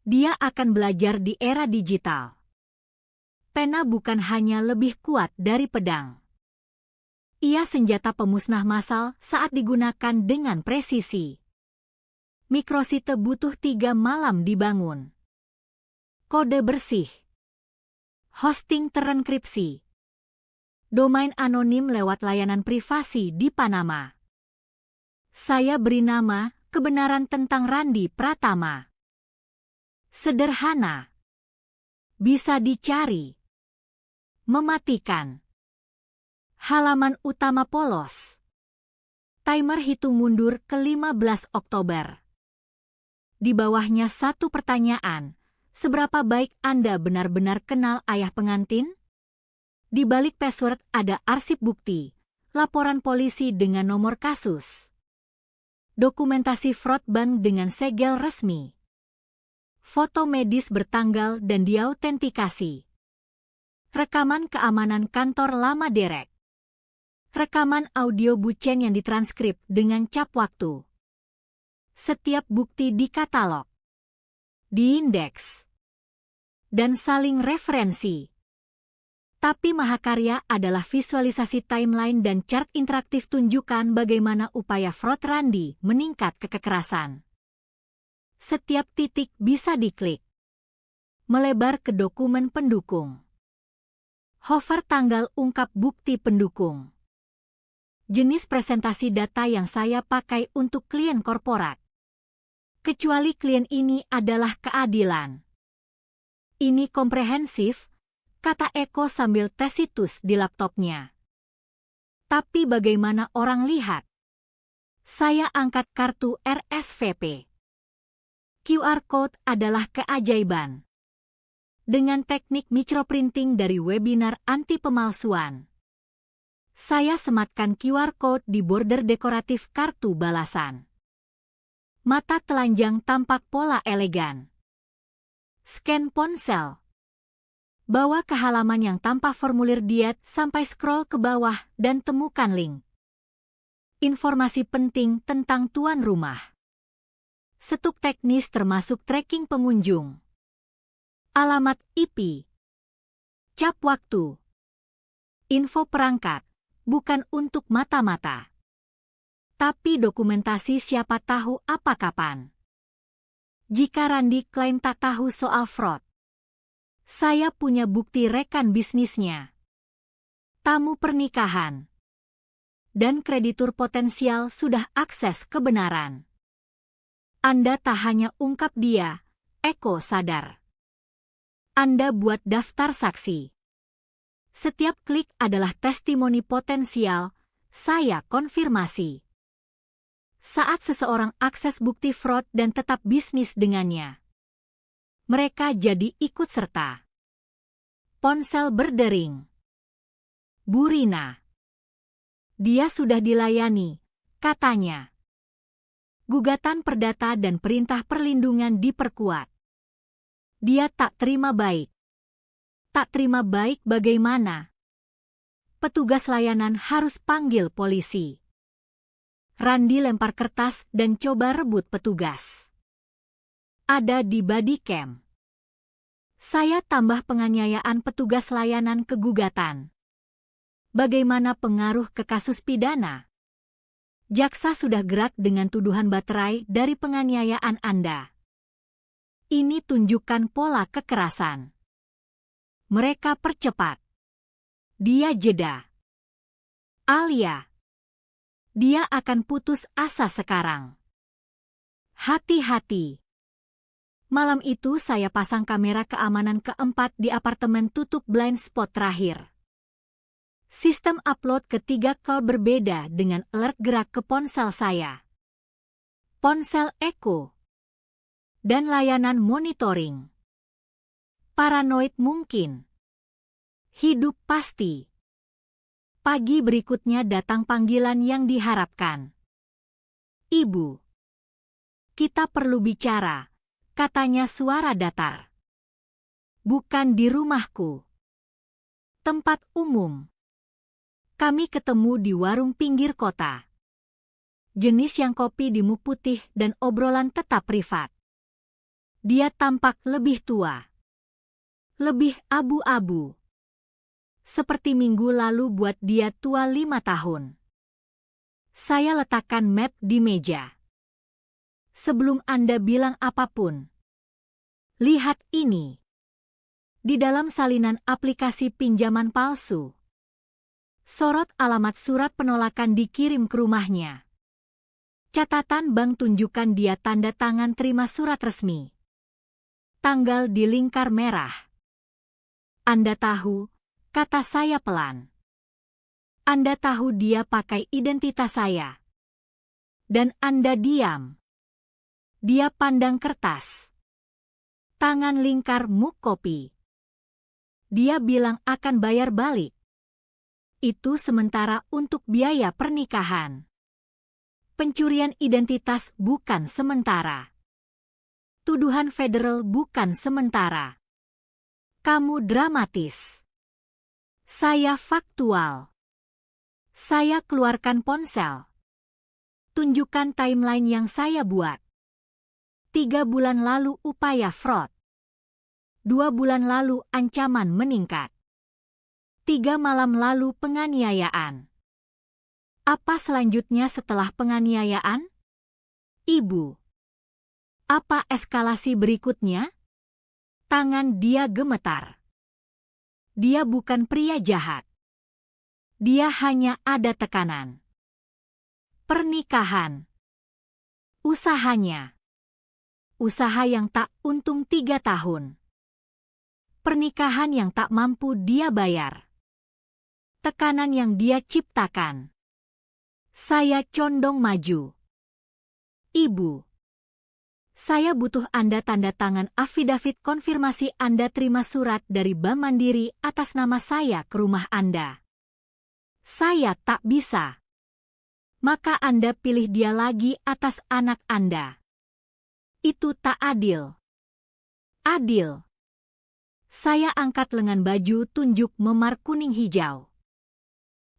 Dia akan belajar di era digital. Pena bukan hanya lebih kuat dari pedang. Ia senjata pemusnah massal saat digunakan dengan presisi. Mikrosite butuh 3 malam dibangun. Kode bersih. Hosting terenkripsi. Domain anonim lewat layanan privasi di Panama. Saya beri nama kebenaran tentang Randy Pratama. Sederhana. Bisa dicari. Mematikan. Halaman utama polos. Timer hitung mundur ke 15 Oktober. Di bawahnya satu pertanyaan. Seberapa baik Anda benar-benar kenal ayah pengantin? Di balik password ada arsip bukti, laporan polisi dengan nomor kasus, dokumentasi fraud bank dengan segel resmi, foto medis bertanggal dan diautentikasi, rekaman keamanan kantor lama Derek, rekaman audio bucen yang ditranskrip dengan cap waktu. Setiap bukti dikatalog, diindeks, dan saling referensi. Tapi mahakarya adalah visualisasi timeline dan chart interaktif tunjukkan bagaimana upaya fraud Randy meningkat ke kekerasan. Setiap titik bisa diklik. Melebar ke dokumen pendukung. Hover tanggal ungkap bukti pendukung. Jenis presentasi data yang saya pakai untuk klien korporat. Kecuali klien ini adalah keadilan. Ini komprehensif, kata Eko sambil tes situs di laptopnya. Tapi bagaimana orang lihat? Saya angkat kartu RSVP. QR Code adalah keajaiban. Dengan teknik microprinting dari webinar anti pemalsuan. Saya sematkan QR Code di border dekoratif kartu balasan. Mata telanjang tampak pola elegan. Scan ponsel. Bawa ke halaman yang tanpa formulir diet sampai scroll ke bawah dan temukan link. Informasi penting tentang tuan rumah. Setuk teknis termasuk tracking pengunjung. Alamat IP. Cap waktu. Info perangkat, bukan untuk mata-mata. Tapi dokumentasi siapa tahu apa kapan. Jika Randy klaim tak tahu soal fraud, saya punya bukti rekan bisnisnya, tamu pernikahan, dan kreditur potensial sudah akses kebenaran. Anda tak hanya ungkap dia, Eko sadar. Anda buat daftar saksi. Setiap klik adalah testimoni potensial, saya konfirmasi. Saat seseorang akses bukti fraud dan tetap bisnis dengannya, mereka jadi ikut serta. Ponsel berdering. Bu Rina. Dia sudah dilayani, katanya. Gugatan perdata dan perintah perlindungan diperkuat. Dia tak terima baik. Tak terima baik bagaimana? Petugas layanan harus panggil polisi. Randy lempar kertas dan coba rebut petugas. Ada di body cam. Saya tambah penganiayaan petugas layanan ke gugatan. Bagaimana pengaruh ke kasus pidana? Jaksa sudah gerak dengan tuduhan baterai dari penganiayaan Anda. Ini tunjukkan pola kekerasan. Mereka percepat. Dia jeda. Alia. Dia akan putus asa sekarang. Hati-hati. Malam itu saya pasang kamera keamanan keempat di apartemen tutup blind spot terakhir. Sistem upload ke 3 call berbeda dengan alert gerak ke ponsel saya. Ponsel Echo. Dan layanan monitoring. Paranoid mungkin. Hidup pasti. Pagi berikutnya datang panggilan yang diharapkan. Ibu. Kita perlu bicara, katanya suara datar. Bukan di rumahku. Tempat umum. Kami ketemu di warung pinggir kota. Jenis yang kopi di muk putih dan obrolan tetap privat. Dia tampak lebih tua. Lebih abu-abu. Seperti minggu lalu buat dia tua 5 tahun. Saya letakkan map di meja. Sebelum Anda bilang apapun. Lihat ini. Di dalam salinan aplikasi pinjaman palsu. Sorot alamat surat penolakan dikirim ke rumahnya. Catatan bank tunjukkan dia tanda tangan terima surat resmi. Tanggal di lingkar merah. Anda tahu, kata saya pelan. Anda tahu dia pakai identitas saya. Dan Anda diam. Dia pandang kertas. Tangan lingkar muk kopi. Dia bilang akan bayar balik. Itu sementara untuk biaya pernikahan. Pencurian identitas bukan sementara. Tuduhan federal bukan sementara. Kamu dramatis. Saya faktual. Saya keluarkan ponsel. Tunjukkan timeline yang saya buat. 3 bulan lalu upaya fraud. 2 bulan lalu ancaman meningkat. 3 malam lalu penganiayaan. Apa selanjutnya setelah penganiayaan? Ibu. Apa eskalasi berikutnya? Tangan dia gemetar. Dia bukan pria jahat. Dia hanya ada tekanan. Pernikahan. Usahanya. Usaha yang tak untung 3 tahun. Pernikahan yang tak mampu dia bayar. Tekanan yang dia ciptakan. Saya condong maju. Ibu. Saya butuh Anda tanda tangan afidavit konfirmasi Anda terima surat dari Bank Mandiri atas nama saya ke rumah Anda. Saya tak bisa. Maka Anda pilih dia lagi atas anak Anda. Itu tak adil. Adil. Saya angkat lengan baju tunjuk memar kuning hijau.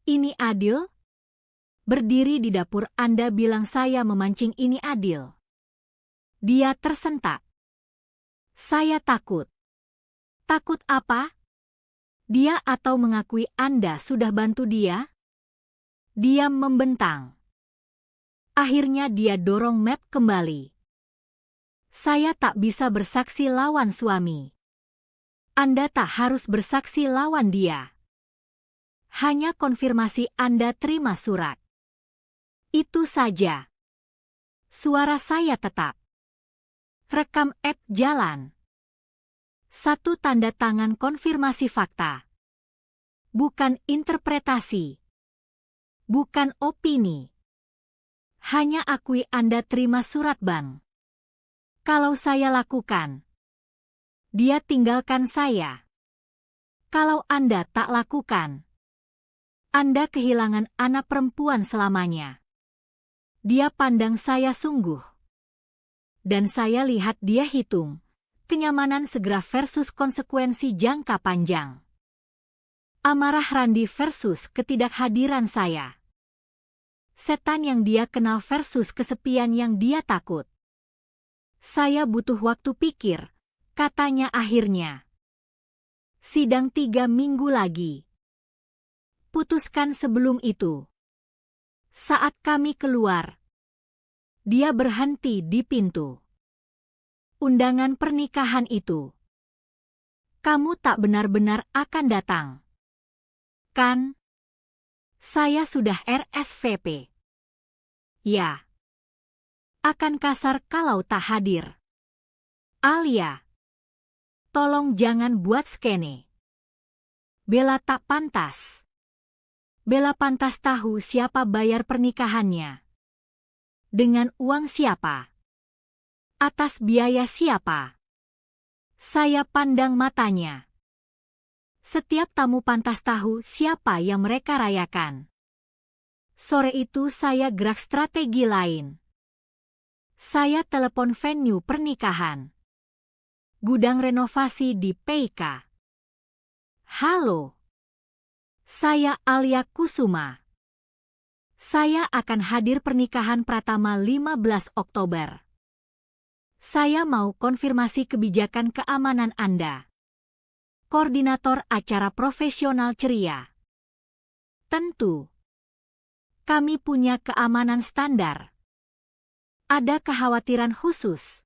Ini adil? Berdiri di dapur Anda bilang saya memancing ini adil. Dia tersentak. Saya takut. Takut apa? Dia atau mengakui Anda sudah bantu dia? Dia membentang. Akhirnya dia dorong map kembali. Saya tak bisa bersaksi lawan suami. Anda tak harus bersaksi lawan dia. Hanya konfirmasi Anda terima surat. Itu saja. Suara saya tetap. Rekam app jalan. 1 tanda tangan konfirmasi fakta. Bukan interpretasi. Bukan opini. Hanya akui Anda terima surat bank. Kalau saya lakukan, dia tinggalkan saya. Kalau Anda tak lakukan, Anda kehilangan anak perempuan selamanya. Dia pandang saya sungguh. Dan saya lihat dia hitung, kenyamanan segera versus konsekuensi jangka panjang. Amarah Randi versus ketidakhadiran saya. Setan yang dia kenal versus kesepian yang dia takut. Saya butuh waktu pikir, katanya akhirnya. Sidang 3 minggu lagi. Putuskan sebelum itu. Saat kami keluar, dia berhenti di pintu. Undangan pernikahan itu. Kamu tak benar-benar akan datang. Kan? Saya sudah RSVP. Ya. Akan kasar kalau tak hadir. Alia. Tolong jangan buat skene. Bella tak pantas. Bella pantas tahu siapa bayar pernikahannya. Dengan uang siapa? Atas biaya siapa? Saya pandang matanya. Setiap tamu pantas tahu siapa yang mereka rayakan. Sore itu saya gerak strategi lain. Saya telepon venue pernikahan. Gudang renovasi di PK. Halo. Saya Alia Kusuma. Saya akan hadir pernikahan Pratama 15 Oktober. Saya mau konfirmasi kebijakan keamanan Anda. Koordinator acara profesional ceria. Tentu. Kami punya keamanan standar. Ada kekhawatiran khusus.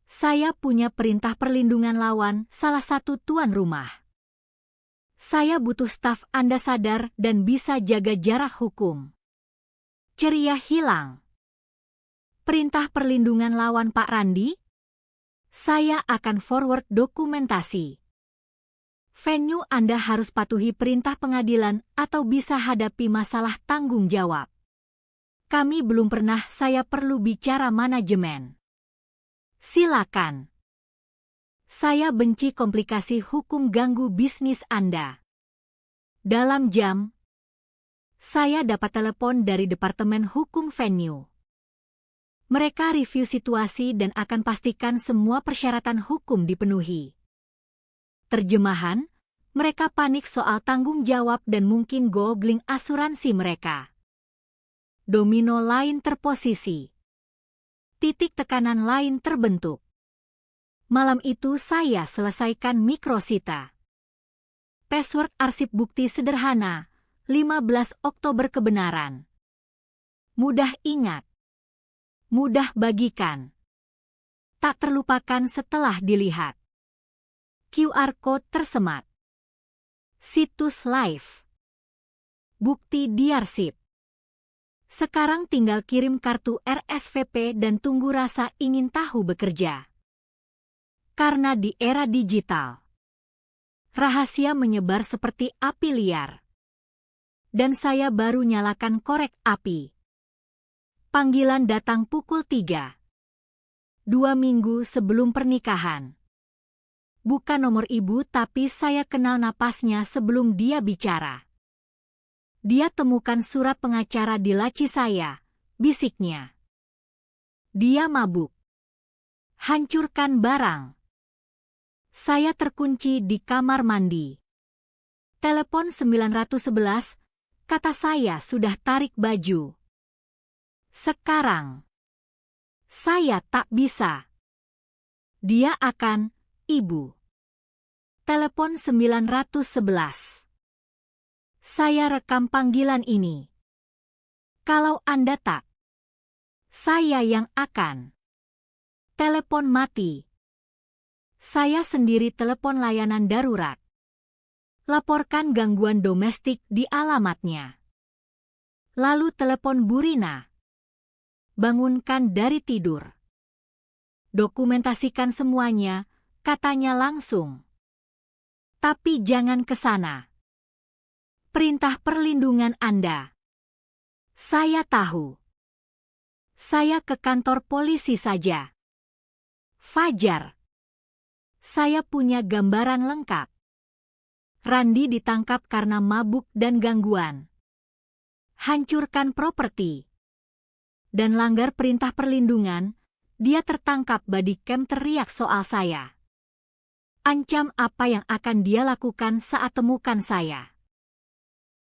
Saya punya perintah perlindungan lawan salah satu tuan rumah. Saya butuh staf Anda sadar dan bisa jaga jarak hukum. Ceria hilang. Perintah perlindungan lawan Pak Randi? Saya akan forward dokumentasi. Venue Anda harus patuhi perintah pengadilan atau bisa hadapi masalah tanggung jawab. Kami belum pernah, saya perlu bicara manajemen. Silakan. Saya benci komplikasi hukum ganggu bisnis Anda. Dalam jam, saya dapat telepon dari Departemen Hukum venue. Mereka review situasi dan akan pastikan semua persyaratan hukum dipenuhi. Terjemahan, mereka panik soal tanggung jawab dan mungkin googling asuransi mereka. Domino lain terposisi. Titik tekanan lain terbentuk. Malam itu saya selesaikan mikrosita. Password arsip bukti sederhana, 15 Oktober kebenaran. Mudah ingat. Mudah bagikan. Tak terlupakan setelah dilihat. QR Code tersemat. Situs live. Bukti diarsip. Sekarang tinggal kirim kartu RSVP dan tunggu rasa ingin tahu bekerja. Karena di era digital, rahasia menyebar seperti api liar. Dan saya baru nyalakan korek api. Panggilan datang pukul 3. 2 minggu sebelum pernikahan. Bukan nomor ibu tapi saya kenal napasnya sebelum dia bicara. Dia temukan surat pengacara di laci saya, bisiknya. Dia mabuk. Hancurkan barang. Saya terkunci di kamar mandi. Telepon 911, kata saya sudah tarik baju. Sekarang, saya tak bisa. Dia akan, ibu. Telepon 911. Saya rekam panggilan ini. Kalau Anda tak, saya yang akan. Telepon mati. Saya sendiri telepon layanan darurat. Laporkan gangguan domestik di alamatnya. Lalu telepon Bu Rina. Bangunkan dari tidur. Dokumentasikan semuanya, katanya langsung. Tapi jangan ke sana. Perintah perlindungan Anda. Saya tahu. Saya ke kantor polisi saja. Fajar. Saya punya gambaran lengkap. Randi ditangkap karena mabuk dan gangguan. Hancurkan properti. Dan langgar perintah perlindungan, dia tertangkap body cam teriak soal saya. Ancam apa yang akan dia lakukan saat temukan saya.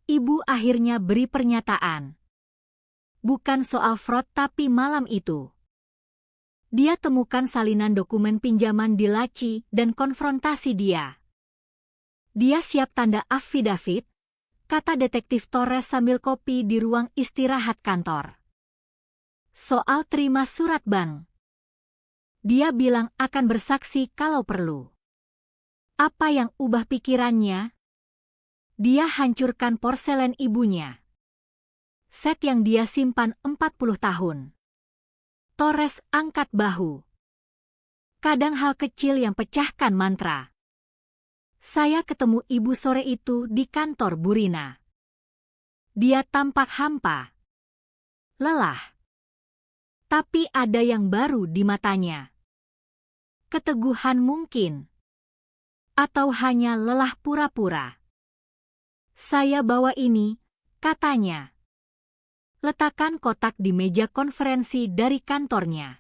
Ibu akhirnya beri pernyataan. Bukan soal fraud tapi malam itu. Dia temukan salinan dokumen pinjaman di laci dan konfrontasi dia. Dia siap tanda affidavit, kata detektif Torres sambil kopi di ruang istirahat kantor. Soal terima surat bank. Dia bilang akan bersaksi kalau perlu. Apa yang ubah pikirannya? Dia hancurkan porselen ibunya. Set yang dia simpan 40 tahun. Torres angkat bahu. Kadang hal kecil yang pecahkan mantra. Saya ketemu ibu sore itu di kantor Burina. Dia tampak hampa. Lelah. Tapi ada yang baru di matanya. Keteguhan mungkin. Atau hanya lelah pura-pura. Saya bawa ini, katanya. Letakkan kotak di meja konferensi dari kantornya.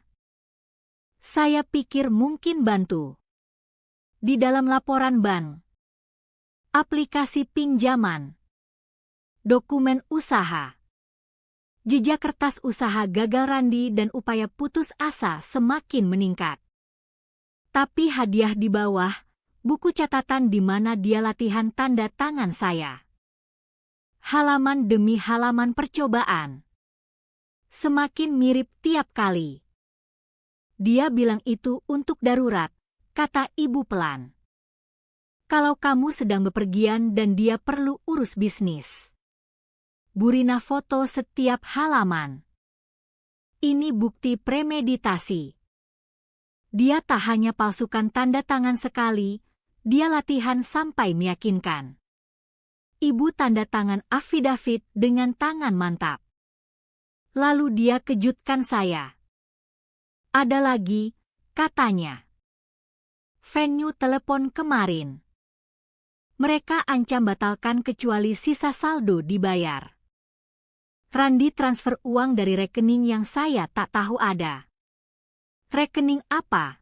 Saya pikir mungkin bantu. Di dalam laporan bank. Aplikasi pinjaman. Dokumen usaha. Jejak kertas usaha gagal Randi dan upaya putus asa semakin meningkat. Tapi hadiah di bawah, buku catatan di mana dia latihan tanda tangan saya. Halaman demi halaman percobaan. Semakin mirip tiap kali. Dia bilang itu untuk darurat, kata ibu pelan. Kalau kamu sedang bepergian dan dia perlu urus bisnis. Burina foto setiap halaman. Ini bukti premeditasi. Dia tak hanya palsukan tanda tangan sekali, dia latihan sampai meyakinkan. Ibu tanda tangan affidavit dengan tangan mantap. Lalu dia kejutkan saya. Ada lagi, katanya. Venue telepon kemarin. Mereka ancam batalkan kecuali sisa saldo dibayar. Randi transfer uang dari rekening yang saya tak tahu ada. Rekening apa?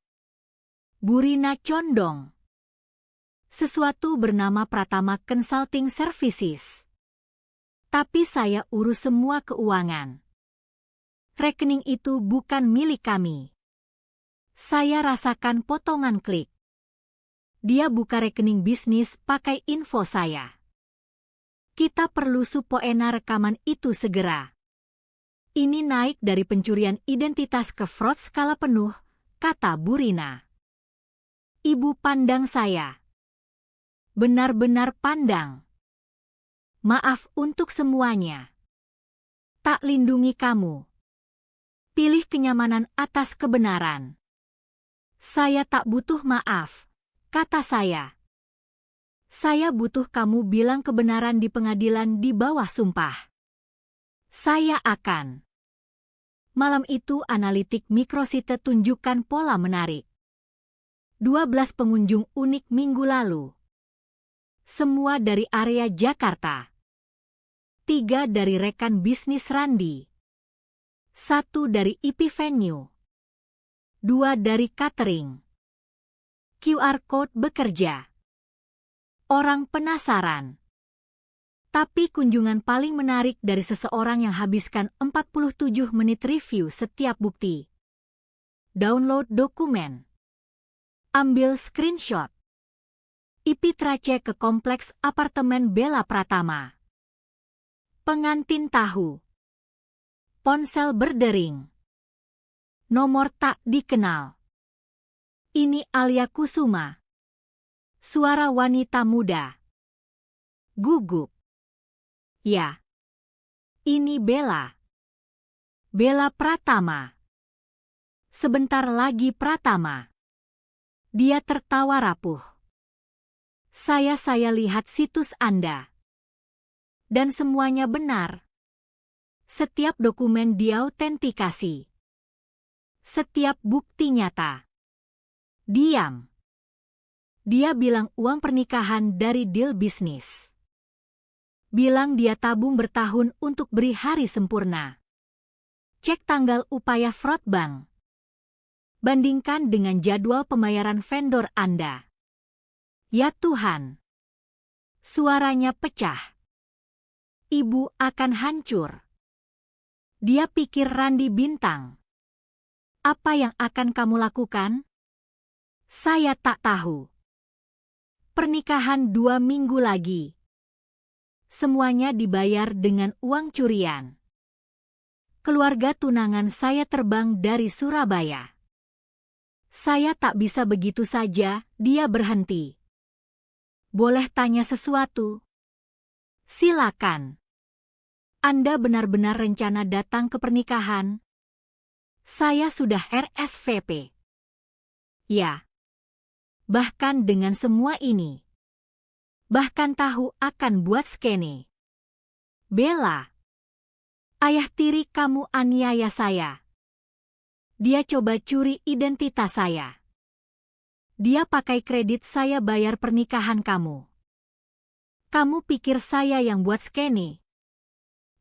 Burina condong. Sesuatu bernama Pratama Consulting Services. Tapi saya urus semua keuangan. Rekening itu bukan milik kami. Saya rasakan potongan klik. Dia buka rekening bisnis pakai info saya. Kita perlu supoena rekaman itu segera. Ini naik dari pencurian identitas ke fraud skala penuh, kata Burina. Ibu pandang saya. Benar-benar pandang. Maaf untuk semuanya. Tak lindungi kamu. Pilih kenyamanan atas kebenaran. Saya tak butuh maaf, kata saya. Saya butuh kamu bilang kebenaran di pengadilan di bawah sumpah. Saya akan. Malam itu analitik Microsite tunjukkan pola menarik. 12 pengunjung unik minggu lalu. Semua dari area Jakarta. 3 dari rekan bisnis Randi. 1 dari IP Venue. 2 dari catering. QR code bekerja. Orang penasaran. Tapi kunjungan paling menarik dari seseorang yang habiskan 47 menit review setiap bukti. Download dokumen. Ambil screenshot. IP trace ke kompleks apartemen Bella Pratama. Pengantin tahu. Ponsel berdering. Nomor tak dikenal. Ini Alia Kusuma. Suara wanita muda. Gugup. Ya. Ini Bella. Bella Pratama. Sebentar lagi Pratama. Dia tertawa rapuh. Saya lihat situs Anda. Dan semuanya benar. Setiap dokumen diautentikasi. Setiap bukti nyata. Diam. Dia bilang uang pernikahan dari deal bisnis. Bilang dia tabung bertahun untuk beri hari sempurna. Cek tanggal upaya fraud bank. Bandingkan dengan jadwal pembayaran vendor Anda. Ya Tuhan! Suaranya pecah. Ibu akan hancur. Dia pikir Randi bintang. Apa yang akan kamu lakukan? Saya tak tahu. Pernikahan 2 minggu lagi. Semuanya dibayar dengan uang curian. Keluarga tunangan saya terbang dari Surabaya. Saya tak bisa begitu saja, dia berhenti. Boleh tanya sesuatu? Silakan. Anda benar-benar rencana datang ke pernikahan? Saya sudah RSVP. Ya. Bahkan dengan semua ini. Bahkan tahu akan buat skene. Bella. Ayah tiri kamu aniaya saya. Dia coba curi identitas saya. Dia pakai kredit saya bayar pernikahan kamu. Kamu pikir saya yang buat skene?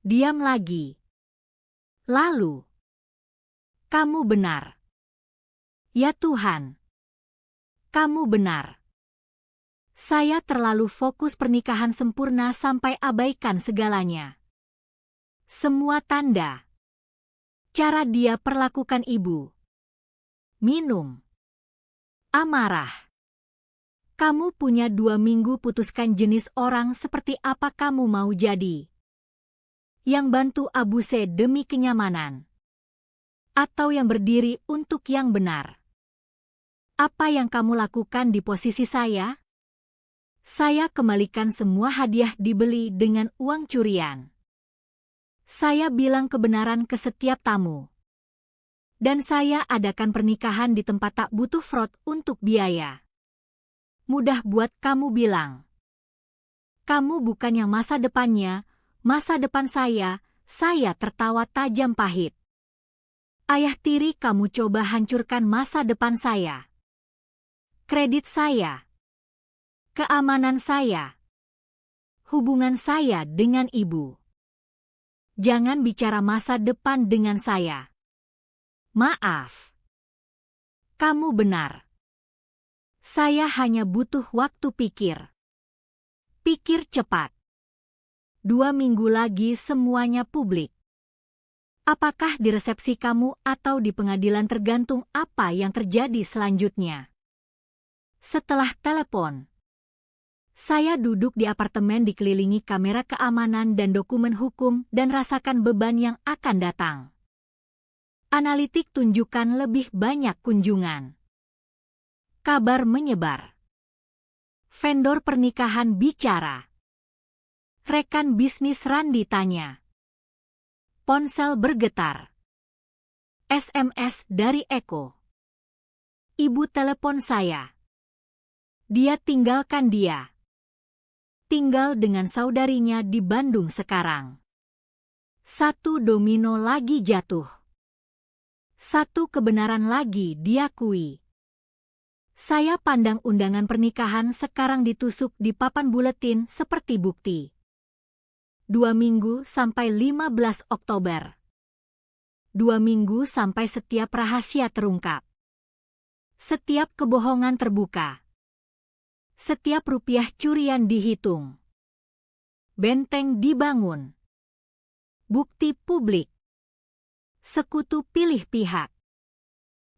Diam lagi. Lalu. Kamu benar. Ya Tuhan. Kamu benar. Saya terlalu fokus pernikahan sempurna sampai abaikan segalanya. Semua tanda. Cara dia perlakukan ibu. Minum. Amarah. Kamu punya 2 minggu putuskan jenis orang seperti apa kamu mau jadi. Yang bantu abuse demi kenyamanan. Atau yang berdiri untuk yang benar. Apa yang kamu lakukan di posisi saya? Saya kembalikan semua hadiah dibeli dengan uang curian. Saya bilang kebenaran ke setiap tamu. Dan saya adakan pernikahan di tempat tak butuh fraud untuk biaya. Mudah buat kamu bilang. Kamu bukan yang masa depannya, masa depan saya tertawa tajam pahit. Ayah tiri kamu coba hancurkan masa depan saya. Kredit saya. Keamanan saya. Hubungan saya dengan ibu. Jangan bicara masa depan dengan saya. Maaf. Kamu benar. Saya hanya butuh waktu pikir. Pikir cepat. 2 minggu lagi semuanya publik. Apakah di resepsi kamu atau di pengadilan tergantung apa yang terjadi selanjutnya. Setelah telepon. Saya duduk di apartemen dikelilingi kamera keamanan dan dokumen hukum dan rasakan beban yang akan datang. Analitik tunjukkan lebih banyak kunjungan. Kabar menyebar. Vendor pernikahan bicara. Rekan bisnis Randi tanya. Ponsel bergetar. SMS dari Eko. Ibu telepon saya. Dia tinggalkan dia. Tinggal dengan saudarinya di Bandung sekarang. 1 domino lagi jatuh. 1 kebenaran lagi diakui. Saya pandang undangan pernikahan sekarang ditusuk di papan buletin seperti bukti. 2 minggu sampai 15 Oktober. 2 minggu sampai setiap rahasia terungkap. Setiap kebohongan terbuka. Setiap rupiah curian dihitung. Benteng dibangun. Bukti publik. Sekutu pilih pihak.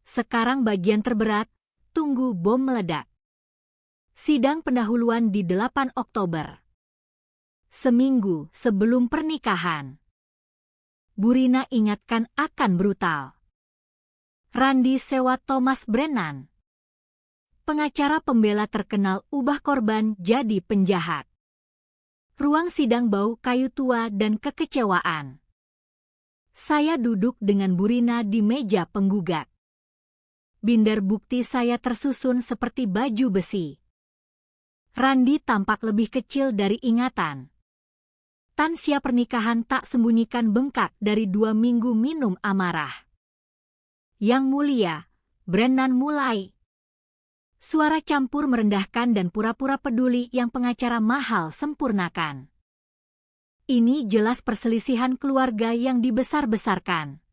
Sekarang bagian terberat, tunggu bom meledak. Sidang pendahuluan di 8 Oktober. Seminggu sebelum pernikahan. Burina ingatkan akan brutal. Randi sewa Thomas Brennan. Pengacara pembela terkenal ubah korban jadi penjahat. Ruang sidang bau kayu tua dan kekecewaan. Saya duduk dengan Burina di meja penggugat. Binder bukti saya tersusun seperti baju besi. Randi tampak lebih kecil dari ingatan. Tansia pernikahan tak sembunyikan bengkak dari 2 minggu minum amarah. Yang mulia, Brennan mulai. Suara campur merendahkan dan pura-pura peduli yang pengacara mahal sempurnakan. Ini jelas perselisihan keluarga yang dibesar-besarkan.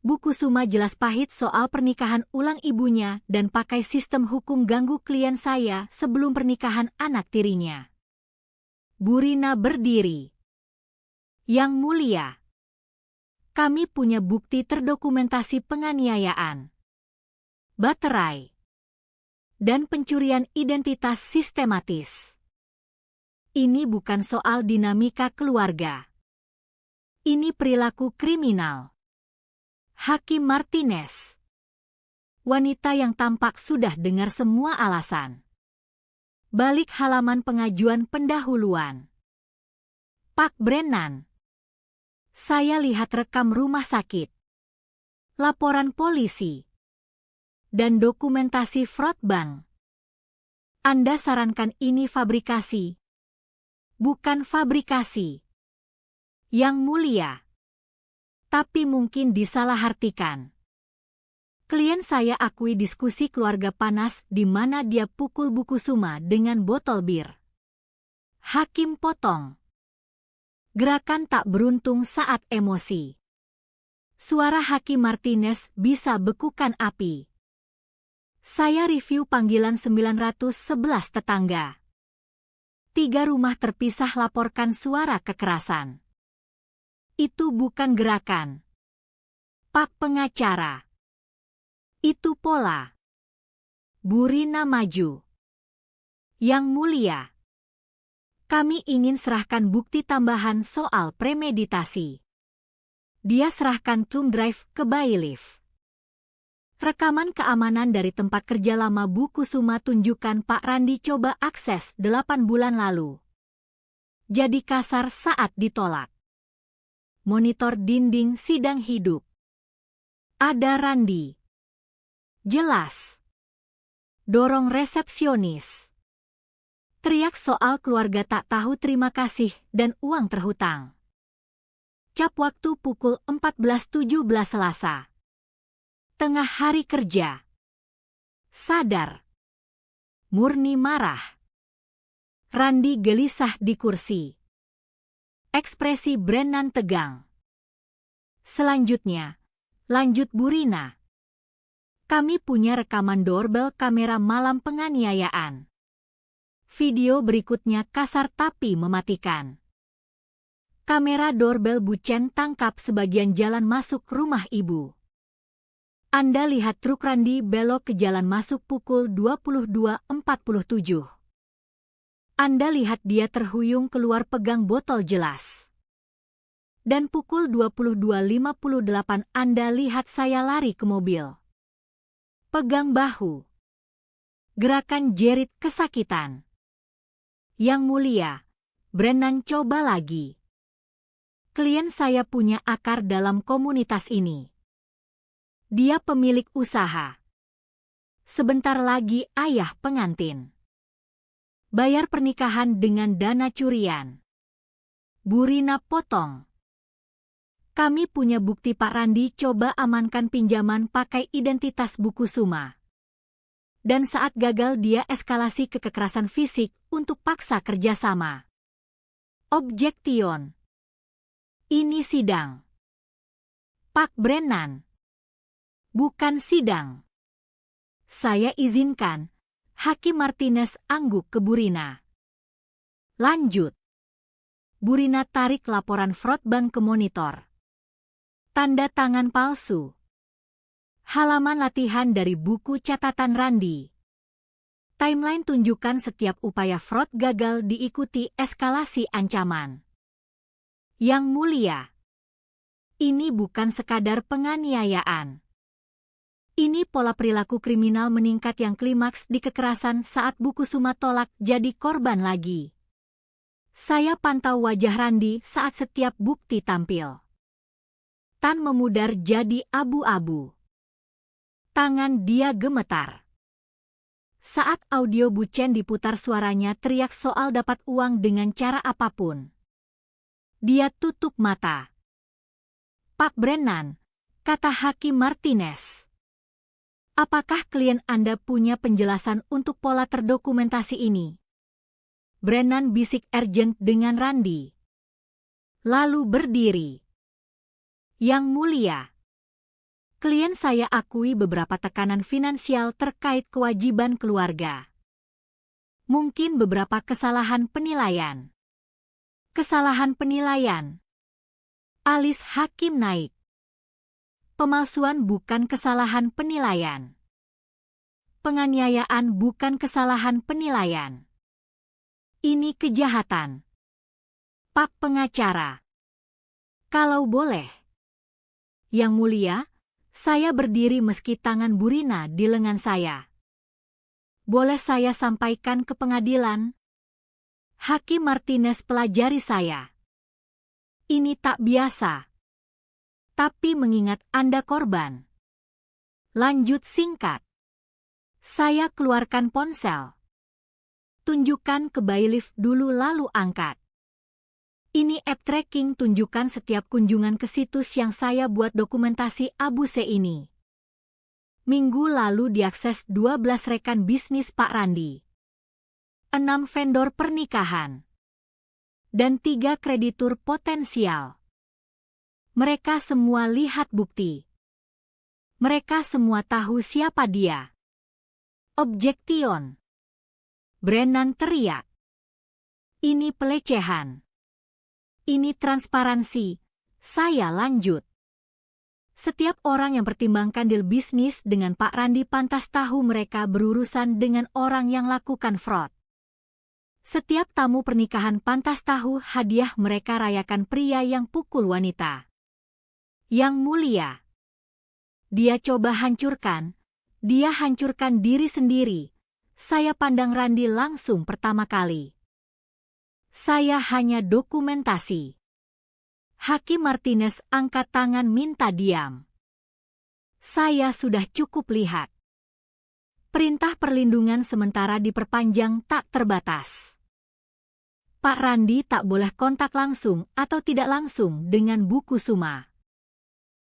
Bu Kusuma jelas pahit soal pernikahan ulang ibunya dan pakai sistem hukum ganggu klien saya sebelum pernikahan anak tirinya. Bu Rina berdiri. Yang mulia, kami punya bukti terdokumentasi penganiayaan, baterai, dan pencurian identitas sistematis. Ini bukan soal dinamika keluarga. Ini perilaku kriminal. Hakim Martinez. Wanita yang tampak sudah dengar semua alasan. Balik halaman pengajuan pendahuluan. Pak Brennan. Saya lihat rekam rumah sakit, laporan polisi, dan dokumentasi fraud bank. Anda sarankan ini fabrikasi, bukan fabrikasi. Yang mulia. Tapi mungkin disalahartikan. Klien saya akui diskusi keluarga panas di mana dia pukul Bu Kusuma dengan botol bir. Hakim potong. Gerakan tak beruntung saat emosi. Suara Hakim Martinez bisa bekukan api. Saya review panggilan 911 tetangga. 3 rumah terpisah laporkan suara kekerasan. Itu bukan gerakan, Pak pengacara. Itu pola. Bu Rina maju. Yang mulia, kami ingin serahkan bukti tambahan soal premeditasi. Dia serahkan thumb drive ke bailiff. Rekaman keamanan dari tempat kerja lama Bu Kusuma tunjukkan Pak Randi coba akses 8 bulan lalu. Jadi kasar saat ditolak. Monitor dinding sidang hidup. Ada Randi. Jelas. Dorong resepsionis. Teriak soal keluarga tak tahu terima kasih dan uang terhutang. Cap waktu pukul 14.17 Selasa. Tengah hari kerja. Sadar. Murni marah. Randi gelisah di kursi. Ekspresi Brennan tegang. Selanjutnya, lanjut Bu Rina. Kami punya rekaman doorbell kamera malam penganiayaan. Video berikutnya kasar tapi mematikan. Kamera doorbell Bu Chen tangkap sebagian jalan masuk rumah ibu. Anda lihat truk Randi belok ke jalan masuk pukul 22.47. Anda lihat dia terhuyung keluar pegang botol jelas. Dan pukul 22.58 Anda lihat saya lari ke mobil. Pegang bahu. Gerakan jerit kesakitan. Yang mulia, Brennan coba lagi. Klien saya punya akar dalam komunitas ini. Dia pemilik usaha. Sebentar lagi ayah pengantin. Bayar pernikahan dengan dana curian. Bu Rina potong. Kami punya bukti Pak Randi coba amankan pinjaman pakai identitas Bu Kusuma. Dan saat gagal dia eskalasi ke kekerasan fisik untuk paksa kerjasama. Objection. Ini sidang. Pak Brennan. Bukan sidang. Saya izinkan. Hakim Martinez angguk ke Bu Rina. Lanjut. Bu Rina tarik laporan fraud bank ke monitor. Tanda tangan palsu. Halaman latihan dari buku catatan Randi. Timeline tunjukkan setiap upaya fraud gagal diikuti eskalasi ancaman. Yang mulia. Ini bukan sekadar penganiayaan. Ini pola perilaku kriminal meningkat yang klimaks di kekerasan saat Bu Kusuma tolak jadi korban lagi. Saya pantau wajah Randi saat setiap bukti tampil. Tan memudar jadi abu-abu. Tangan dia gemetar. Saat audio Bu Chen diputar suaranya teriak soal dapat uang dengan cara apapun. Dia tutup mata. Pak Brennan, kata Hakim Martinez. Apakah klien Anda punya penjelasan untuk pola terdokumentasi ini? Brennan bisik urgent dengan Randi. Lalu berdiri. Yang mulia. Klien saya akui beberapa tekanan finansial terkait kewajiban keluarga. Mungkin beberapa kesalahan penilaian. Kesalahan penilaian. Alis hakim naik. Pemalsuan bukan kesalahan penilaian. Penganiayaan bukan kesalahan penilaian. Ini kejahatan. Pak pengacara. Kalau boleh. Yang mulia, saya berdiri meski tangan Bu Rina di lengan saya. Boleh saya sampaikan ke pengadilan? Hakim Martinez pelajari saya. Ini tak biasa. Tapi mengingat Anda korban. Lanjut singkat. Saya keluarkan ponsel. Tunjukkan ke bailiff dulu lalu angkat. Ini app tracking tunjukkan setiap kunjungan ke situs yang saya buat dokumentasi Abu C ini. Minggu lalu diakses 12 rekan bisnis Pak Randi. 6 vendor pernikahan. Dan 3 kreditur potensial. Mereka semua lihat bukti. Mereka semua tahu siapa dia. Objection. Brennan teriak. Ini pelecehan. Ini transparansi. Saya lanjut. Setiap orang yang pertimbangkan deal bisnis dengan Pak Randi pantas tahu mereka berurusan dengan orang yang lakukan fraud. Setiap tamu pernikahan pantas tahu hadiah mereka rayakan pria yang pukul wanita. Yang mulia. Dia coba hancurkan. Dia hancurkan diri sendiri. Saya pandang Randi langsung pertama kali. Saya hanya dokumentasi. Hakim Martinez angkat tangan minta diam. Saya sudah cukup lihat. Perintah perlindungan sementara diperpanjang tak terbatas. Pak Randi tak boleh kontak langsung atau tidak langsung dengan Bu Kusuma.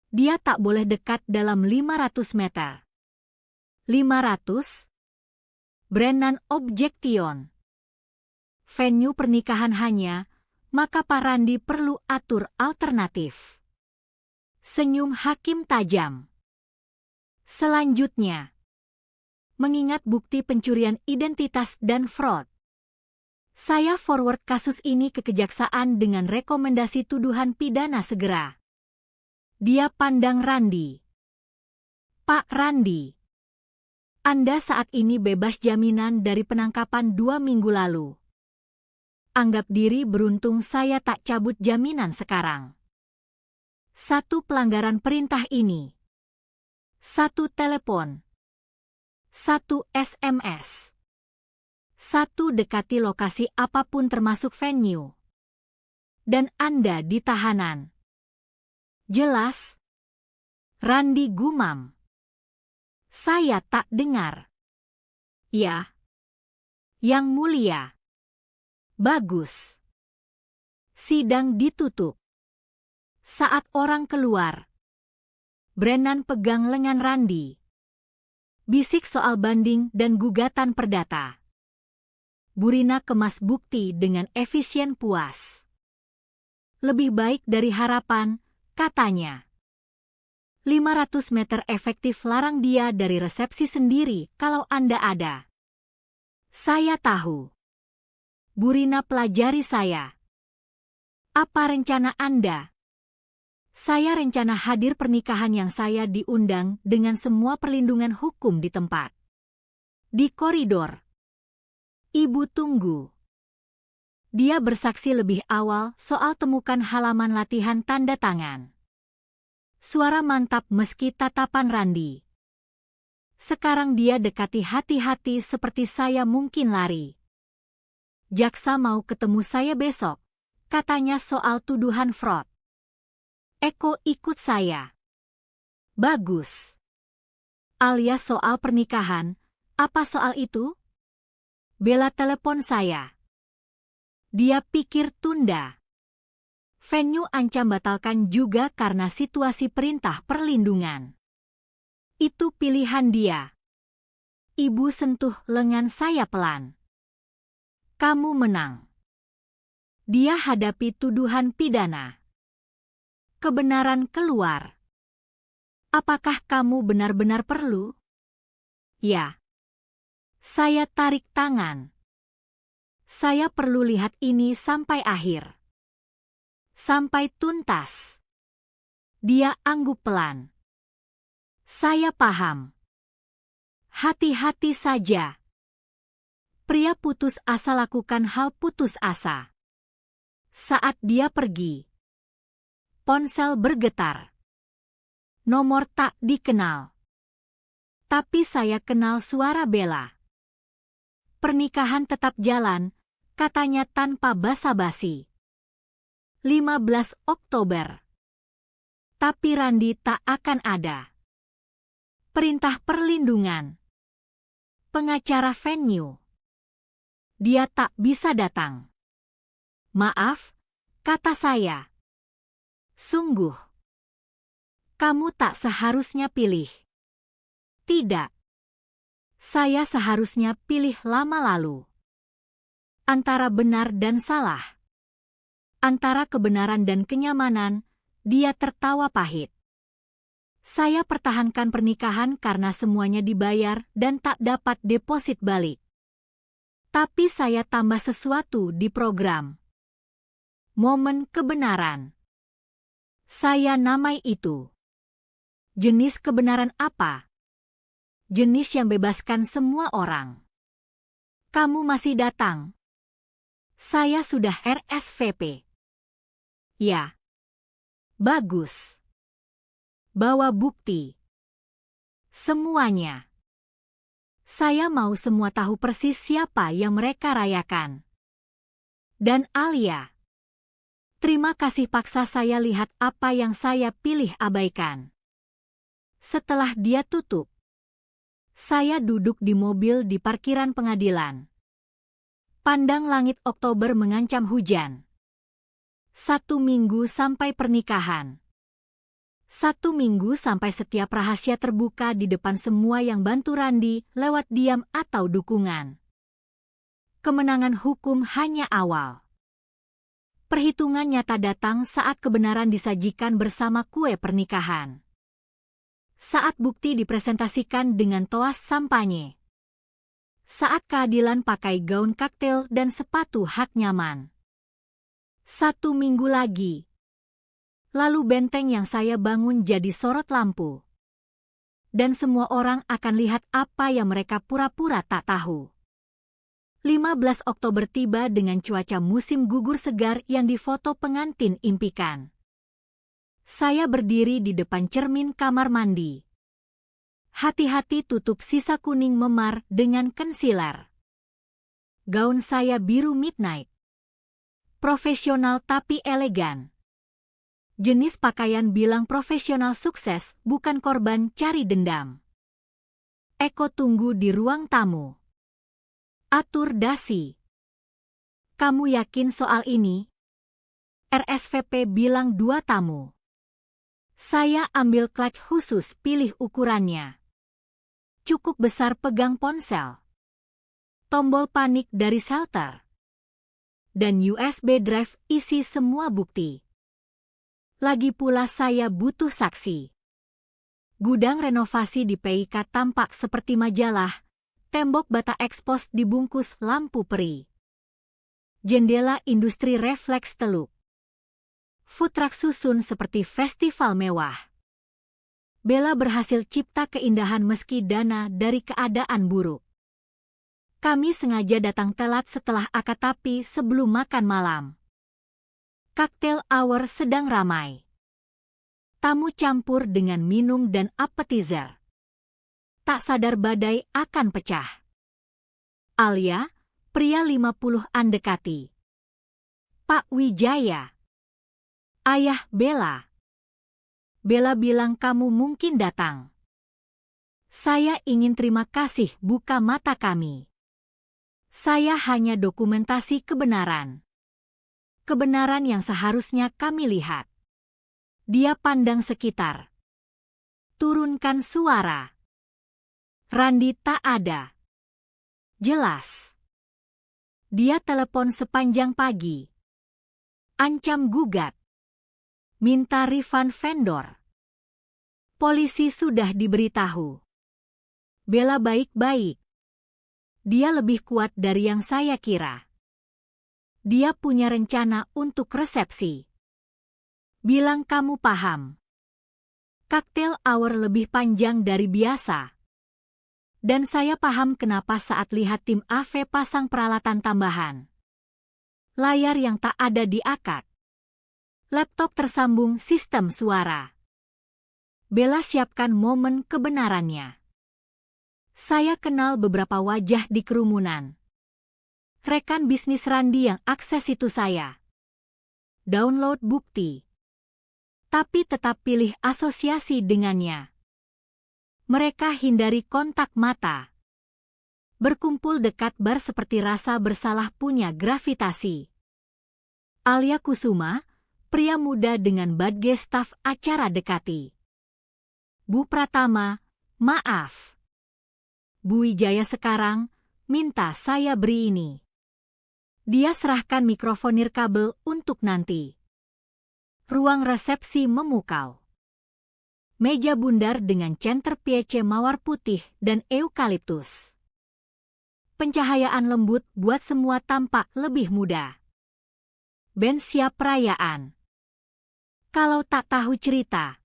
Dia tak boleh dekat dalam 500 meter. 500? Brennan objection. Venue pernikahan hanya, maka Pak Randi perlu atur alternatif. Senyum hakim tajam. Selanjutnya, mengingat bukti pencurian identitas dan fraud. Saya forward kasus ini ke kejaksaan dengan rekomendasi tuduhan pidana segera. Dia pandang Randi. Pak Randi, Anda saat ini bebas jaminan dari penangkapan 2 minggu lalu. Anggap diri beruntung saya tak cabut jaminan sekarang. 1 pelanggaran perintah ini. 1 telepon. 1 SMS. 1 dekati lokasi apapun termasuk venue. Dan Anda ditahanan. Jelas? Randi gumam. Saya tak dengar. Ya. Yang mulia. Bagus. Sidang ditutup. Saat orang keluar, Brennan pegang lengan Randi. Bisik soal banding dan gugatan perdata. Bu Rina kemas bukti dengan efisien puas. Lebih baik dari harapan, katanya. 500 meter efektif larang dia dari resepsi sendiri kalau Anda ada. Saya tahu. Bu Rina pelajari saya. Apa rencana Anda? Saya rencana hadir pernikahan yang saya diundang dengan semua perlindungan hukum di tempat. Di koridor. Ibu tunggu. Dia bersaksi lebih awal soal temukan halaman latihan tanda tangan. Suara mantap meski tatapan Randi. Sekarang dia dekati hati-hati seperti saya mungkin lari. Jaksa mau ketemu saya besok, katanya soal tuduhan fraud. Eko ikut saya. Bagus. Alias soal pernikahan, apa soal itu? Bella telepon saya. Dia pikir tunda. Venue ancam batalkan juga karena situasi perintah perlindungan. Itu pilihan dia. Ibu sentuh lengan saya pelan. Kamu menang. Dia hadapi tuduhan pidana. Kebenaran keluar. Apakah kamu benar-benar perlu? Ya. Saya tarik tangan. Saya perlu lihat ini sampai akhir. Sampai tuntas. Dia angguk pelan. Saya paham. Hati-hati saja. Pria putus asa lakukan hal putus asa. Saat dia pergi, ponsel bergetar. Nomor tak dikenal. Tapi saya kenal suara Bella. Pernikahan tetap jalan, katanya tanpa basa-basi. 15 Oktober. Tapi Randy tak akan ada. Perintah perlindungan. Pengacara venue. Dia tak bisa datang. Maaf, kata saya. Sungguh. Kamu tak seharusnya pilih. Tidak. Saya seharusnya pilih lama lalu. Antara benar dan salah. Antara kebenaran dan kenyamanan, dia tertawa pahit. Saya pertahankan pernikahan karena semuanya dibayar dan tak dapat deposit balik. Tapi saya tambah sesuatu di program. Momen kebenaran. Saya namai itu. Jenis kebenaran apa? Jenis yang bebaskan semua orang. Kamu masih datang. Saya sudah RSVP. Ya. Bagus. Bawa bukti. Semuanya. Saya mau semua tahu persis siapa yang mereka rayakan. Dan Alia. Terima kasih paksa saya lihat apa yang saya pilih abaikan. Setelah dia tutup, saya duduk di mobil di parkiran pengadilan. Pandang langit Oktober mengancam hujan. 1 minggu sampai pernikahan. 1 minggu sampai setiap rahasia terbuka di depan semua yang bantu Randy lewat diam atau dukungan. Kemenangan hukum hanya awal. Perhitungan nyata datang saat kebenaran disajikan bersama kue pernikahan. Saat bukti dipresentasikan dengan toas sampanye. Saat keadilan pakai gaun kaktel dan sepatu hak nyaman. 1 minggu lagi. Lalu benteng yang saya bangun jadi sorot lampu. Dan semua orang akan lihat apa yang mereka pura-pura tak tahu. 15 Oktober tiba dengan cuaca musim gugur segar yang difoto pengantin impikan. Saya berdiri di depan cermin kamar mandi. Hati-hati tutup sisa kuning memar dengan concealer. Gaun saya biru midnight. Profesional tapi elegan. Jenis pakaian bilang profesional sukses, bukan korban cari dendam. Eko tunggu di ruang tamu. Atur dasi. Kamu yakin soal ini? RSVP bilang 2 tamu. Saya ambil clutch khusus, pilih ukurannya. Cukup besar, pegang ponsel. Tombol panik dari shelter. Dan USB drive isi semua bukti. Lagi pula saya butuh saksi. Gudang renovasi di PIK tampak seperti majalah, tembok bata ekspos dibungkus lampu peri. Jendela industri refleks teluk. Food truck susun seperti festival mewah. Bella berhasil cipta keindahan meski dana dari keadaan buruk. Kami sengaja datang telat setelah akad tapi sebelum makan malam. Cocktail hour sedang ramai. Tamu campur dengan minum dan appetizer. Tak sadar badai akan pecah. Alia, pria 50-an dekati. Pak Wijaya. Ayah Bella. Bella bilang kamu mungkin datang. Saya ingin terima kasih, buka mata kami. Saya hanya dokumentasi kebenaran. Kebenaran yang seharusnya kami lihat. Dia pandang sekitar. Turunkan suara. Randy tak ada. Jelas. Dia telepon sepanjang pagi. Ancam gugat. Minta refund vendor. Polisi sudah diberitahu. Bella baik-baik. Dia lebih kuat dari yang saya kira. Dia punya rencana untuk resepsi. Bilang kamu paham. Cocktail hour lebih panjang dari biasa. Dan saya paham kenapa saat lihat tim AV pasang peralatan tambahan. Layar yang tak ada di akad. Laptop tersambung sistem suara. Bella siapkan momen kebenarannya. Saya kenal beberapa wajah di kerumunan. Rekan bisnis Randy yang akses itu saya. Download bukti. Tapi tetap pilih asosiasi dengannya. Mereka hindari kontak mata. Berkumpul dekat bar seperti rasa bersalah punya gravitasi. Alia Kusuma, pria muda dengan badge staf acara dekati. Bu Pratama, maaf. Bu Wijaya sekarang, minta saya beri ini. Dia serahkan mikrofon nirkabel untuk nanti. Ruang resepsi memukau. Meja bundar dengan centerpiece mawar putih dan eukaliptus. Pencahayaan lembut buat semua tampak lebih muda. Band siap perayaan. Kalau tak tahu cerita.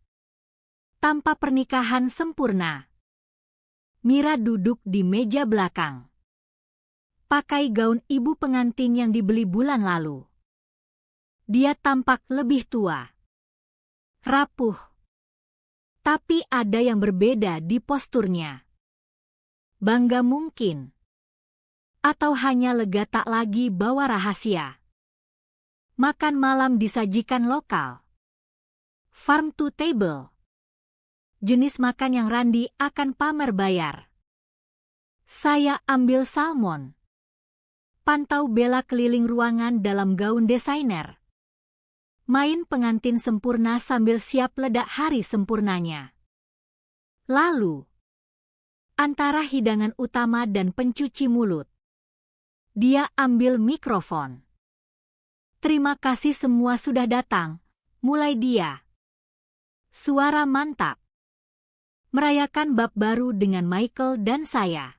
Tanpa pernikahan sempurna. Mira duduk di meja belakang. Pakai gaun ibu pengantin yang dibeli bulan lalu. Dia tampak lebih tua. Rapuh. Tapi ada yang berbeda di posturnya. Bangga mungkin. Atau hanya lega tak lagi bawa rahasia. Makan malam disajikan lokal. Farm to table. Jenis makan yang Randy akan pamer bayar. Saya ambil salmon. Pantau Bella keliling ruangan dalam gaun desainer. Main pengantin sempurna sambil siap ledak hari sempurnanya. Lalu, antara hidangan utama dan pencuci mulut, dia ambil mikrofon. Terima kasih semua sudah datang, mulai dia. Suara mantap. Merayakan bab baru dengan Michael dan saya.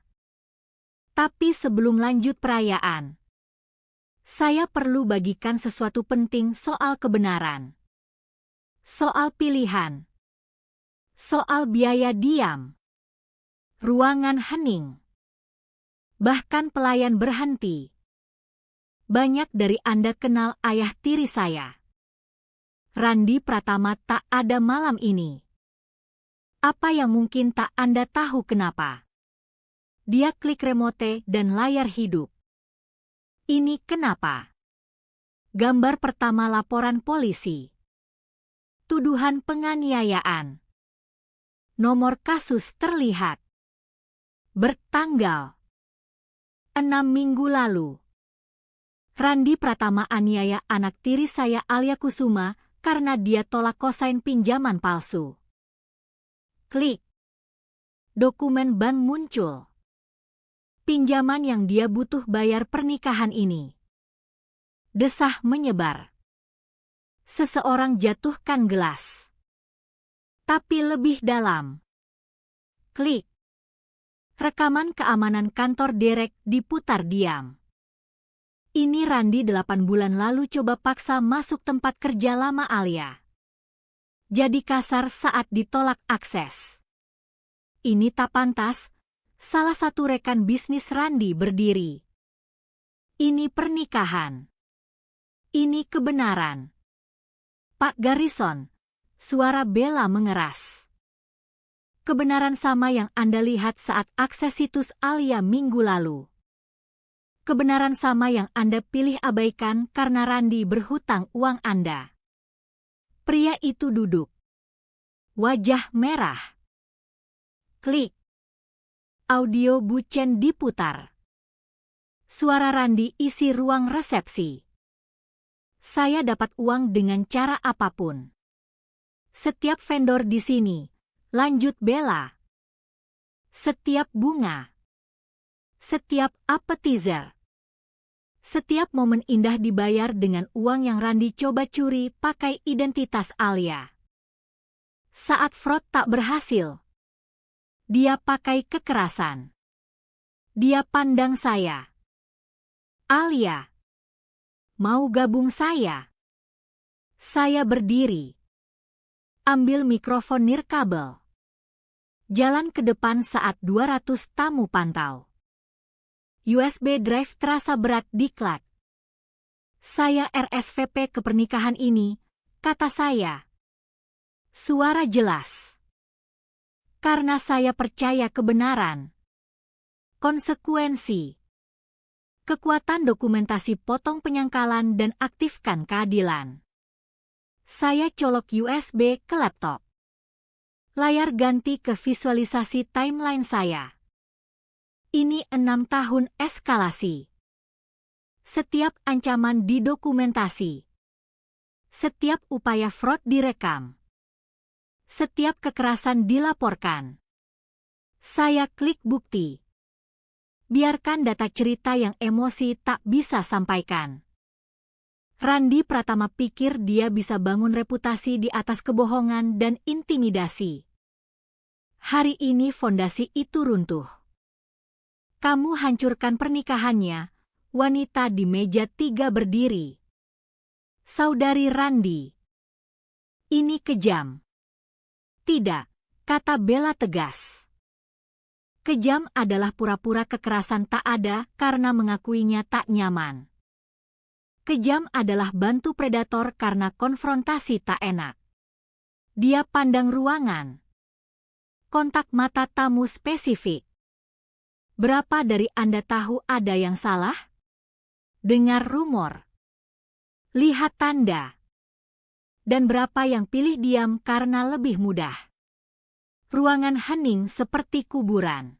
Tapi sebelum lanjut perayaan, saya perlu bagikan sesuatu penting soal kebenaran. Soal pilihan. Soal biaya diam. Ruangan hening. Bahkan pelayan berhenti. Banyak dari Anda kenal ayah tiri saya. Randy Pratama tak ada malam ini. Apa yang mungkin tak Anda tahu kenapa? Dia klik remote dan layar hidup. Ini kenapa? Gambar pertama laporan polisi. Tuduhan penganiayaan. Nomor kasus terlihat. Bertanggal 6 minggu lalu. Randy Pratama aniaya anak tiri saya Alia Kusuma karena dia tolak kosain pinjaman palsu. Klik. Dokumen bank muncul. Pinjaman yang dia butuh bayar pernikahan ini. Desah menyebar. Seseorang jatuhkan gelas. Tapi lebih dalam. Klik. Rekaman keamanan kantor Derek diputar diam. Ini Randy 8 bulan lalu coba paksa masuk tempat kerja lama Alia. Jadi kasar saat ditolak akses. Ini tak pantas. Salah satu rekan bisnis Randy berdiri. Ini pernikahan. Ini kebenaran. Pak Garrison, suara Bella mengeras. Kebenaran sama yang Anda lihat saat akses situs Alia minggu lalu. Kebenaran sama yang Anda pilih abaikan karena Randy berhutang uang Anda. Pria itu duduk. Wajah merah. Klik. Audio bucen diputar. Suara Randy isi ruang resepsi. Saya dapat uang dengan cara apapun. Setiap vendor di sini, lanjut Bella. Setiap bunga. Setiap appetizer. Setiap momen indah dibayar dengan uang yang Randy coba curi pakai identitas Alia. Saat fraud tak berhasil, dia pakai kekerasan. Dia pandang saya. Alia, mau gabung saya? Saya berdiri. Ambil mikrofon nirkabel. Jalan ke depan saat 200 tamu pantau. USB drive terasa berat di klak. Saya RSVP ke pernikahan ini, kata saya. Suara jelas. Karena saya percaya kebenaran. Konsekuensi. Kekuatan dokumentasi potong penyangkalan dan aktifkan keadilan. Saya colok USB ke laptop. Layar ganti ke visualisasi timeline saya. Ini 6 tahun eskalasi. Setiap ancaman didokumentasi. Setiap upaya fraud direkam. Setiap kekerasan dilaporkan. Saya klik bukti. Biarkan data cerita yang emosi tak bisa sampaikan. Randy Pratama pikir dia bisa bangun reputasi di atas kebohongan dan intimidasi. Hari ini fondasi itu runtuh. Kamu hancurkan pernikahannya, wanita di meja 3 berdiri. Saudari Randy. Ini kejam. Tidak, kata Bella tegas. Kejam adalah pura-pura kekerasan tak ada karena mengakuinya tak nyaman. Kejam adalah bantu predator karena konfrontasi tak enak. Dia pandang ruangan. Kontak mata tamu spesifik. Berapa dari Anda tahu ada yang salah? Dengar rumor. Lihat tanda. Dan berapa yang pilih diam karena lebih mudah? Ruangan hening seperti kuburan.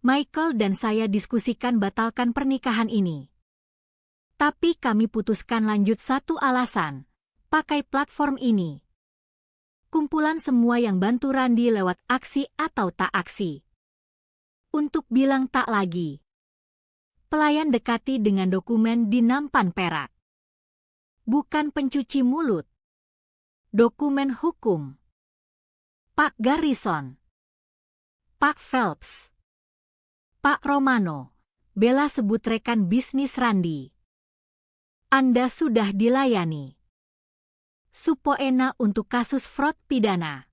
Michael dan saya diskusikan batalkan pernikahan ini. Tapi kami putuskan lanjut satu alasan, pakai platform ini. Kumpulan semua yang bantu Randy lewat aksi atau tak aksi. Untuk bilang tak lagi. Pelayan dekati dengan dokumen di nampan perak. Bukan pencuci mulut. Dokumen hukum. Pak Garrison. Pak Phelps. Pak Romano. Bella sebut rekan bisnis Randy. Anda sudah dilayani. Supoena untuk kasus fraud pidana.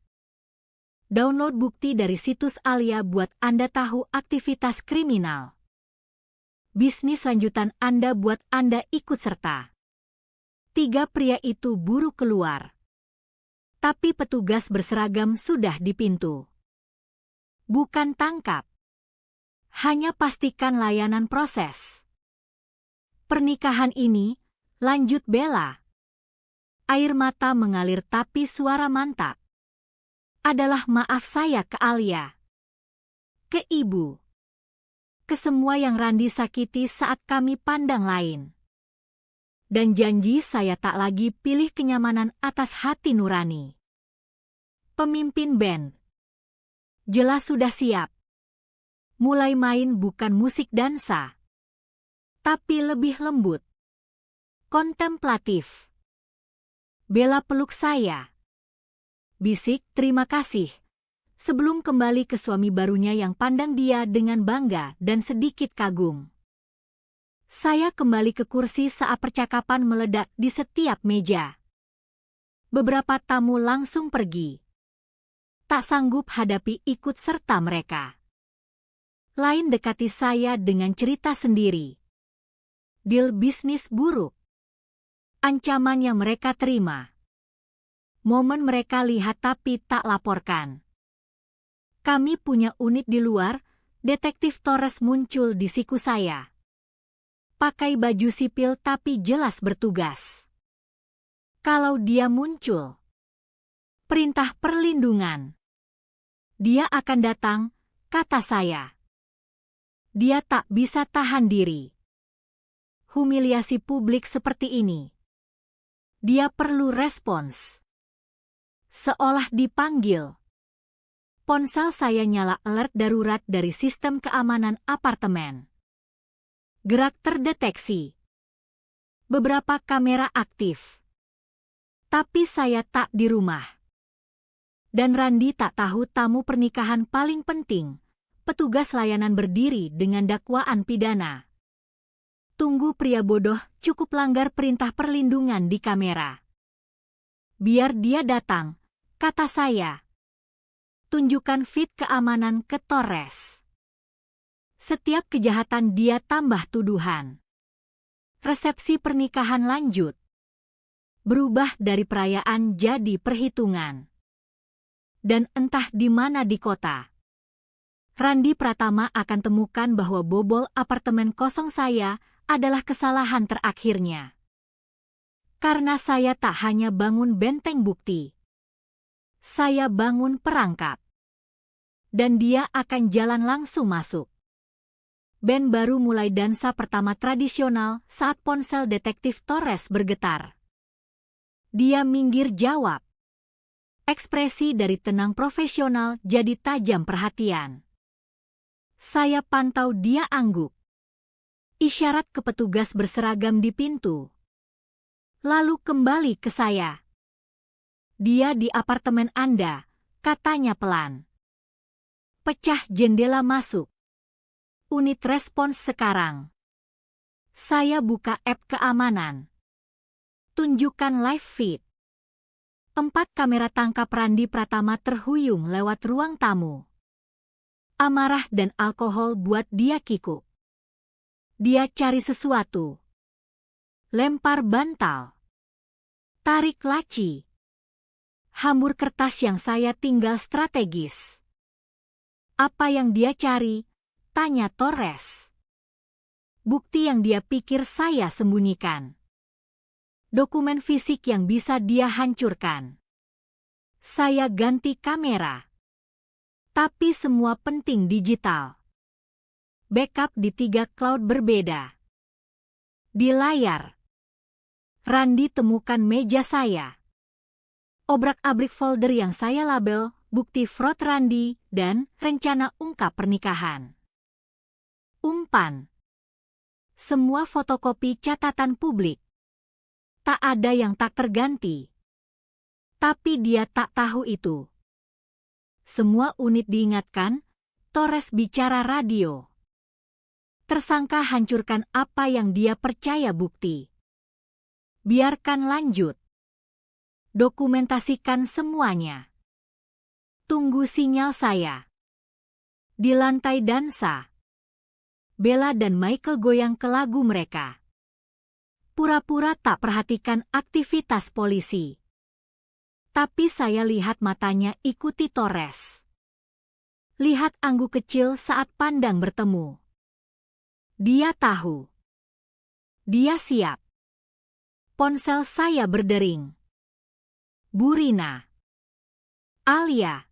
Download bukti dari situs Alia buat Anda tahu aktivitas kriminal. Bisnis lanjutan Anda buat Anda ikut serta. 3 pria itu buru keluar. Tapi petugas berseragam sudah di pintu. Bukan tangkap. Hanya pastikan layanan proses. Pernikahan ini, lanjut Bella. Air mata mengalir tapi suara mantap. Adalah maaf saya ke Alia. Ke ibu. Ke semua yang Randy sakiti saat kami pandang lain. Dan janji saya tak lagi pilih kenyamanan atas hati nurani. Pemimpin band. Jelas sudah siap. Mulai main bukan musik dansa. Tapi lebih lembut. Kontemplatif. Bella peluk saya. Bisik terima kasih. Sebelum kembali ke suami barunya yang pandang dia dengan bangga dan sedikit kagum. Saya kembali ke kursi saat percakapan meledak di setiap meja. Beberapa tamu langsung pergi. Tak sanggup hadapi ikut serta mereka. Lain dekati saya dengan cerita sendiri. Deal bisnis buruk. Ancaman yang mereka terima. Momen mereka lihat tapi tak laporkan. Kami punya unit di luar, Detektif Torres muncul di siku saya. Pakai baju sipil tapi jelas bertugas. Kalau dia muncul. Perintah perlindungan. Dia akan datang, kata saya. Dia tak bisa tahan diri. Humiliasi publik seperti ini. Dia perlu respons. Seolah dipanggil. Ponsel saya nyala alert darurat dari sistem keamanan apartemen. Gerak terdeteksi. Beberapa kamera aktif. Tapi saya tak di rumah. Dan Randi tak tahu tamu pernikahan paling penting. Petugas layanan berdiri dengan dakwaan pidana. Tunggu, pria bodoh cukup langgar perintah perlindungan di kamera. Biar dia datang, kata saya. Tunjukkan feed keamanan ke Torres. Setiap kejahatan dia tambah tuduhan. Resepsi pernikahan lanjut. Berubah dari perayaan jadi perhitungan. Dan entah di mana di kota, Randi Pratama akan temukan bahwa bobol apartemen kosong saya adalah kesalahan terakhirnya. Karena saya tak hanya bangun benteng bukti. Saya bangun perangkap. Dan dia akan jalan langsung masuk. Ben baru mulai dansa pertama tradisional saat ponsel detektif Torres bergetar. Dia minggir jawab. Ekspresi dari tenang profesional jadi tajam perhatian. Saya pantau dia angguk. Isyarat ke petugas berseragam di pintu. Lalu kembali ke saya. Dia di apartemen Anda, katanya pelan. Pecah jendela masuk. Unit respons sekarang. Saya buka app keamanan. Tunjukkan live feed. 4 kamera tangkap Randi Pratama terhuyung lewat ruang tamu. Amarah dan alkohol buat dia kikuk. Dia cari sesuatu. Lempar bantal. Tarik laci. Hamur kertas yang saya tinggal strategis. Apa yang dia cari? Tanya Torres. Bukti yang dia pikir saya sembunyikan. Dokumen fisik yang bisa dia hancurkan. Saya ganti kamera. Tapi semua penting digital. Backup di 3 cloud berbeda. Di layar, Randi temukan meja saya. Obrak-abrik folder yang saya label, bukti fraud Randi, dan rencana ungkap pernikahan. Umpan. Semua fotokopi catatan publik. Tak ada yang tak terganti. Tapi dia tak tahu itu. Semua unit diingatkan, Torres bicara radio. Tersangka hancurkan apa yang dia percaya bukti. Biarkan lanjut. Dokumentasikan semuanya. Tunggu sinyal saya. Di lantai dansa, Bella dan Michael goyang ke lagu mereka. Pura-pura tak perhatikan aktivitas polisi. Tapi saya lihat matanya ikuti Torres. Lihat angguk kecil saat pandang bertemu. Dia tahu. Dia siap. Ponsel saya berdering. Burina. Alia.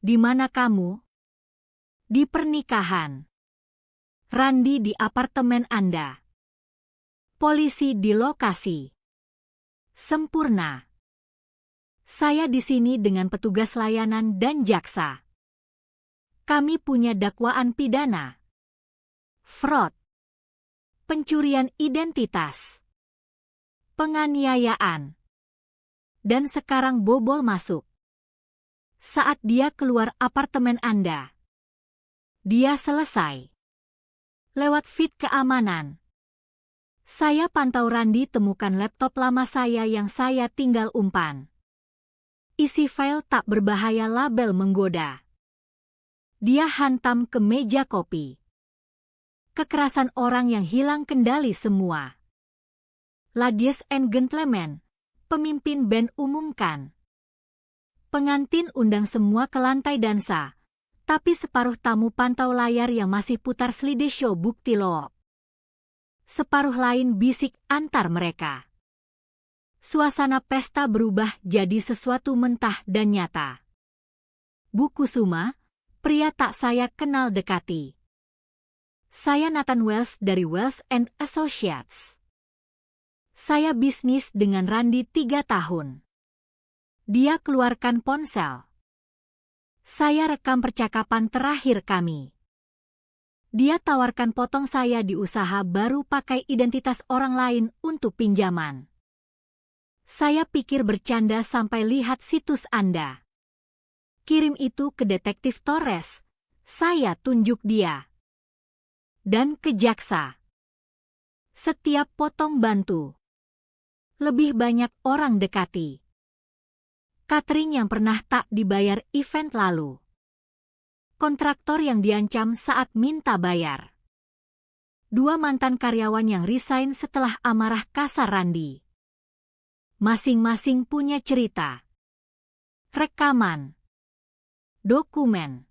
Di mana kamu? Di pernikahan. Randi di apartemen Anda. Polisi di lokasi. Sempurna. Saya di sini dengan petugas layanan dan jaksa. Kami punya dakwaan pidana. Fraud. Pencurian identitas. Penganiayaan. Dan sekarang bobol masuk. Saat dia keluar apartemen Anda, dia selesai. Lewat feed keamanan. Saya pantau Randi temukan laptop lama saya yang saya tinggal umpan. Isi file tak berbahaya, label menggoda. Dia hantam ke meja kopi. Kekerasan orang yang hilang kendali semua. Ladies and gentlemen, pemimpin band umumkan. Pengantin undang semua ke lantai dansa, tapi separuh tamu pantau layar yang masih putar slideshow bukti loop. Separuh lain bisik antar mereka. Suasana pesta berubah jadi sesuatu mentah dan nyata. Bu Kusuma, pria tak saya kenal dekati. Saya Nathan Wells dari Wells and Associates. Saya bisnis dengan Randi 3 tahun. Dia keluarkan ponsel. Saya rekam percakapan terakhir kami. Dia tawarkan potong saya di usaha baru pakai identitas orang lain untuk pinjaman. Saya pikir bercanda sampai lihat situs Anda. Kirim itu ke Detektif Torres. Saya tunjuk dia. Dan ke jaksa. Setiap potong bantu. Lebih banyak orang dekati. Catering yang pernah tak dibayar event lalu. Kontraktor yang diancam saat minta bayar. 2 mantan karyawan yang resign setelah amarah kasar Randi. Masing-masing punya cerita. Rekaman. Dokumen.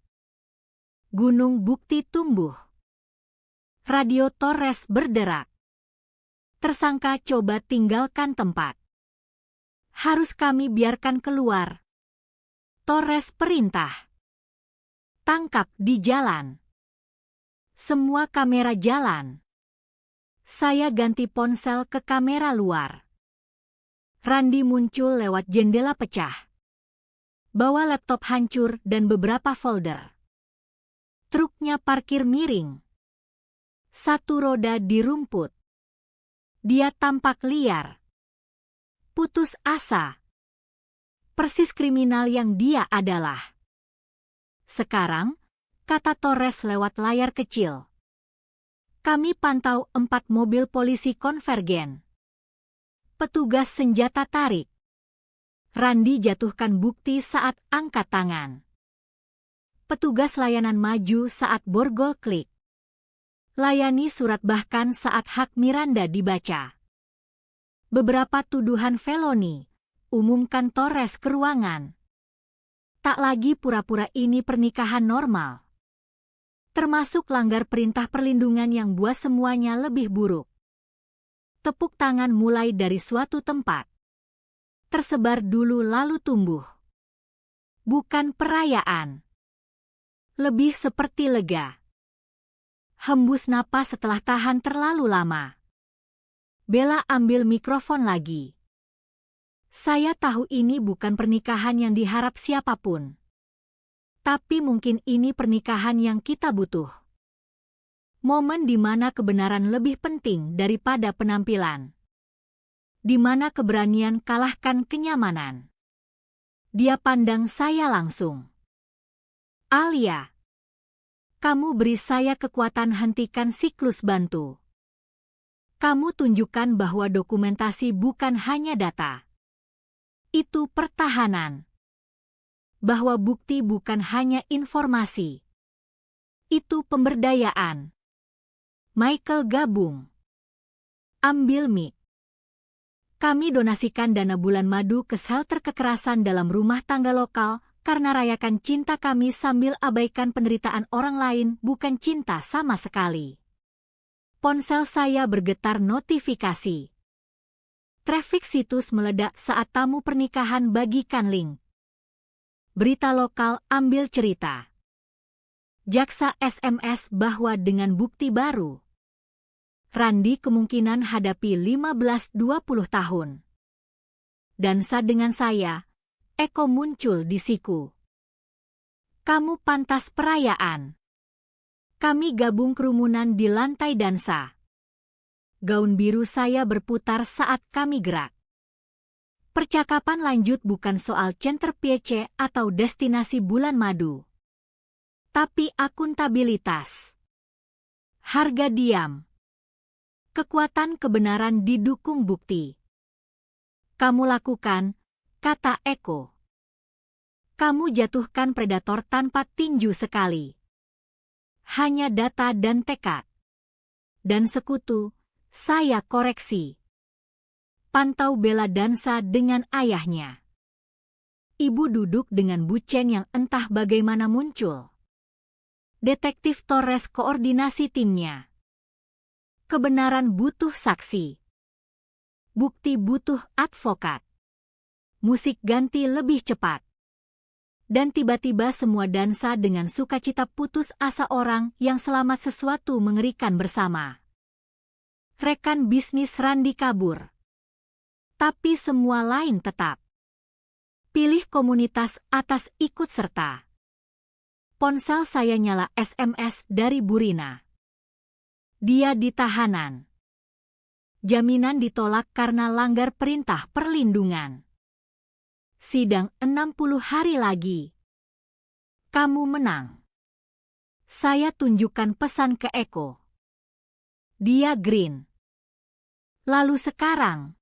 Gunung bukti tumbuh. Radio Torres berderak. Tersangka coba tinggalkan tempat. Harus kami biarkan keluar. Torres perintah. Tangkap di jalan. Semua kamera jalan. Saya ganti ponsel ke kamera luar. Randi muncul lewat jendela pecah. Bawa laptop hancur dan beberapa folder. Truknya parkir miring. 1 roda di rumput. Dia tampak liar. Putus asa. Persis kriminal yang dia adalah. Sekarang, kata Torres lewat layar kecil. Kami pantau 4 mobil polisi konvergen. Petugas senjata tarik. Randi jatuhkan bukti saat angkat tangan. Petugas layanan maju saat borgol klik. Layani surat bahkan saat hak Miranda dibaca. Beberapa tuduhan feloni, umumkan Torres ke ruangan. Tak lagi pura-pura ini pernikahan normal. Termasuk langgar perintah perlindungan yang buat semuanya lebih buruk. Tepuk tangan mulai dari suatu tempat. Tersebar dulu lalu tumbuh. Bukan perayaan. Lebih seperti lega. Hembus napas setelah tahan terlalu lama. Bella ambil mikrofon lagi. Saya tahu ini bukan pernikahan yang diharap siapapun. Tapi mungkin ini pernikahan yang kita butuh. Momen di mana kebenaran lebih penting daripada penampilan. Di mana keberanian kalahkan kenyamanan. Dia pandang saya langsung. Alia. Kamu beri saya kekuatan hentikan siklus bantu. Kamu tunjukkan bahwa dokumentasi bukan hanya data. Itu pertahanan. Bahwa bukti bukan hanya informasi. Itu pemberdayaan. Michael gabung. Ambil mic. Kami donasikan dana bulan madu ke shelter kekerasan dalam rumah tangga lokal, karena rayakan cinta kami sambil abaikan penderitaan orang lain bukan cinta sama sekali. Ponsel saya bergetar notifikasi. Traffic situs meledak saat tamu pernikahan bagikan link. Berita lokal ambil cerita. Jaksa SMS bahwa dengan bukti baru, Randi kemungkinan hadapi 15-20 tahun. Dansa dengan saya, Eko muncul di siku. Kamu pantas perayaan. Kami gabung kerumunan di lantai dansa. Gaun biru saya berputar saat kami gerak. Percakapan lanjut bukan soal centerpiece atau destinasi bulan madu. Tapi akuntabilitas. Harga diam. Kekuatan kebenaran didukung bukti. Kamu lakukan, kata Eko. Kamu jatuhkan predator tanpa tinju sekali. Hanya data dan tekad. Dan sekutu, saya koreksi. Pantau Bella dansa dengan ayahnya. Ibu duduk dengan bucen yang entah bagaimana muncul. Detektif Torres koordinasi timnya. Kebenaran butuh saksi. Bukti butuh advokat. Musik ganti lebih cepat. Dan tiba-tiba semua dansa dengan sukacita putus asa orang yang selamat sesuatu mengerikan bersama. Rekan bisnis Randi kabur. Tapi semua lain tetap. Pilih komunitas atas ikut serta. Ponsel saya nyala SMS dari Burina. Dia ditahanan. Jaminan ditolak karena langgar perintah perlindungan. Sidang 60 hari lagi. Kamu menang. Saya tunjukkan pesan ke Eko. Dia grin. Lalu sekarang,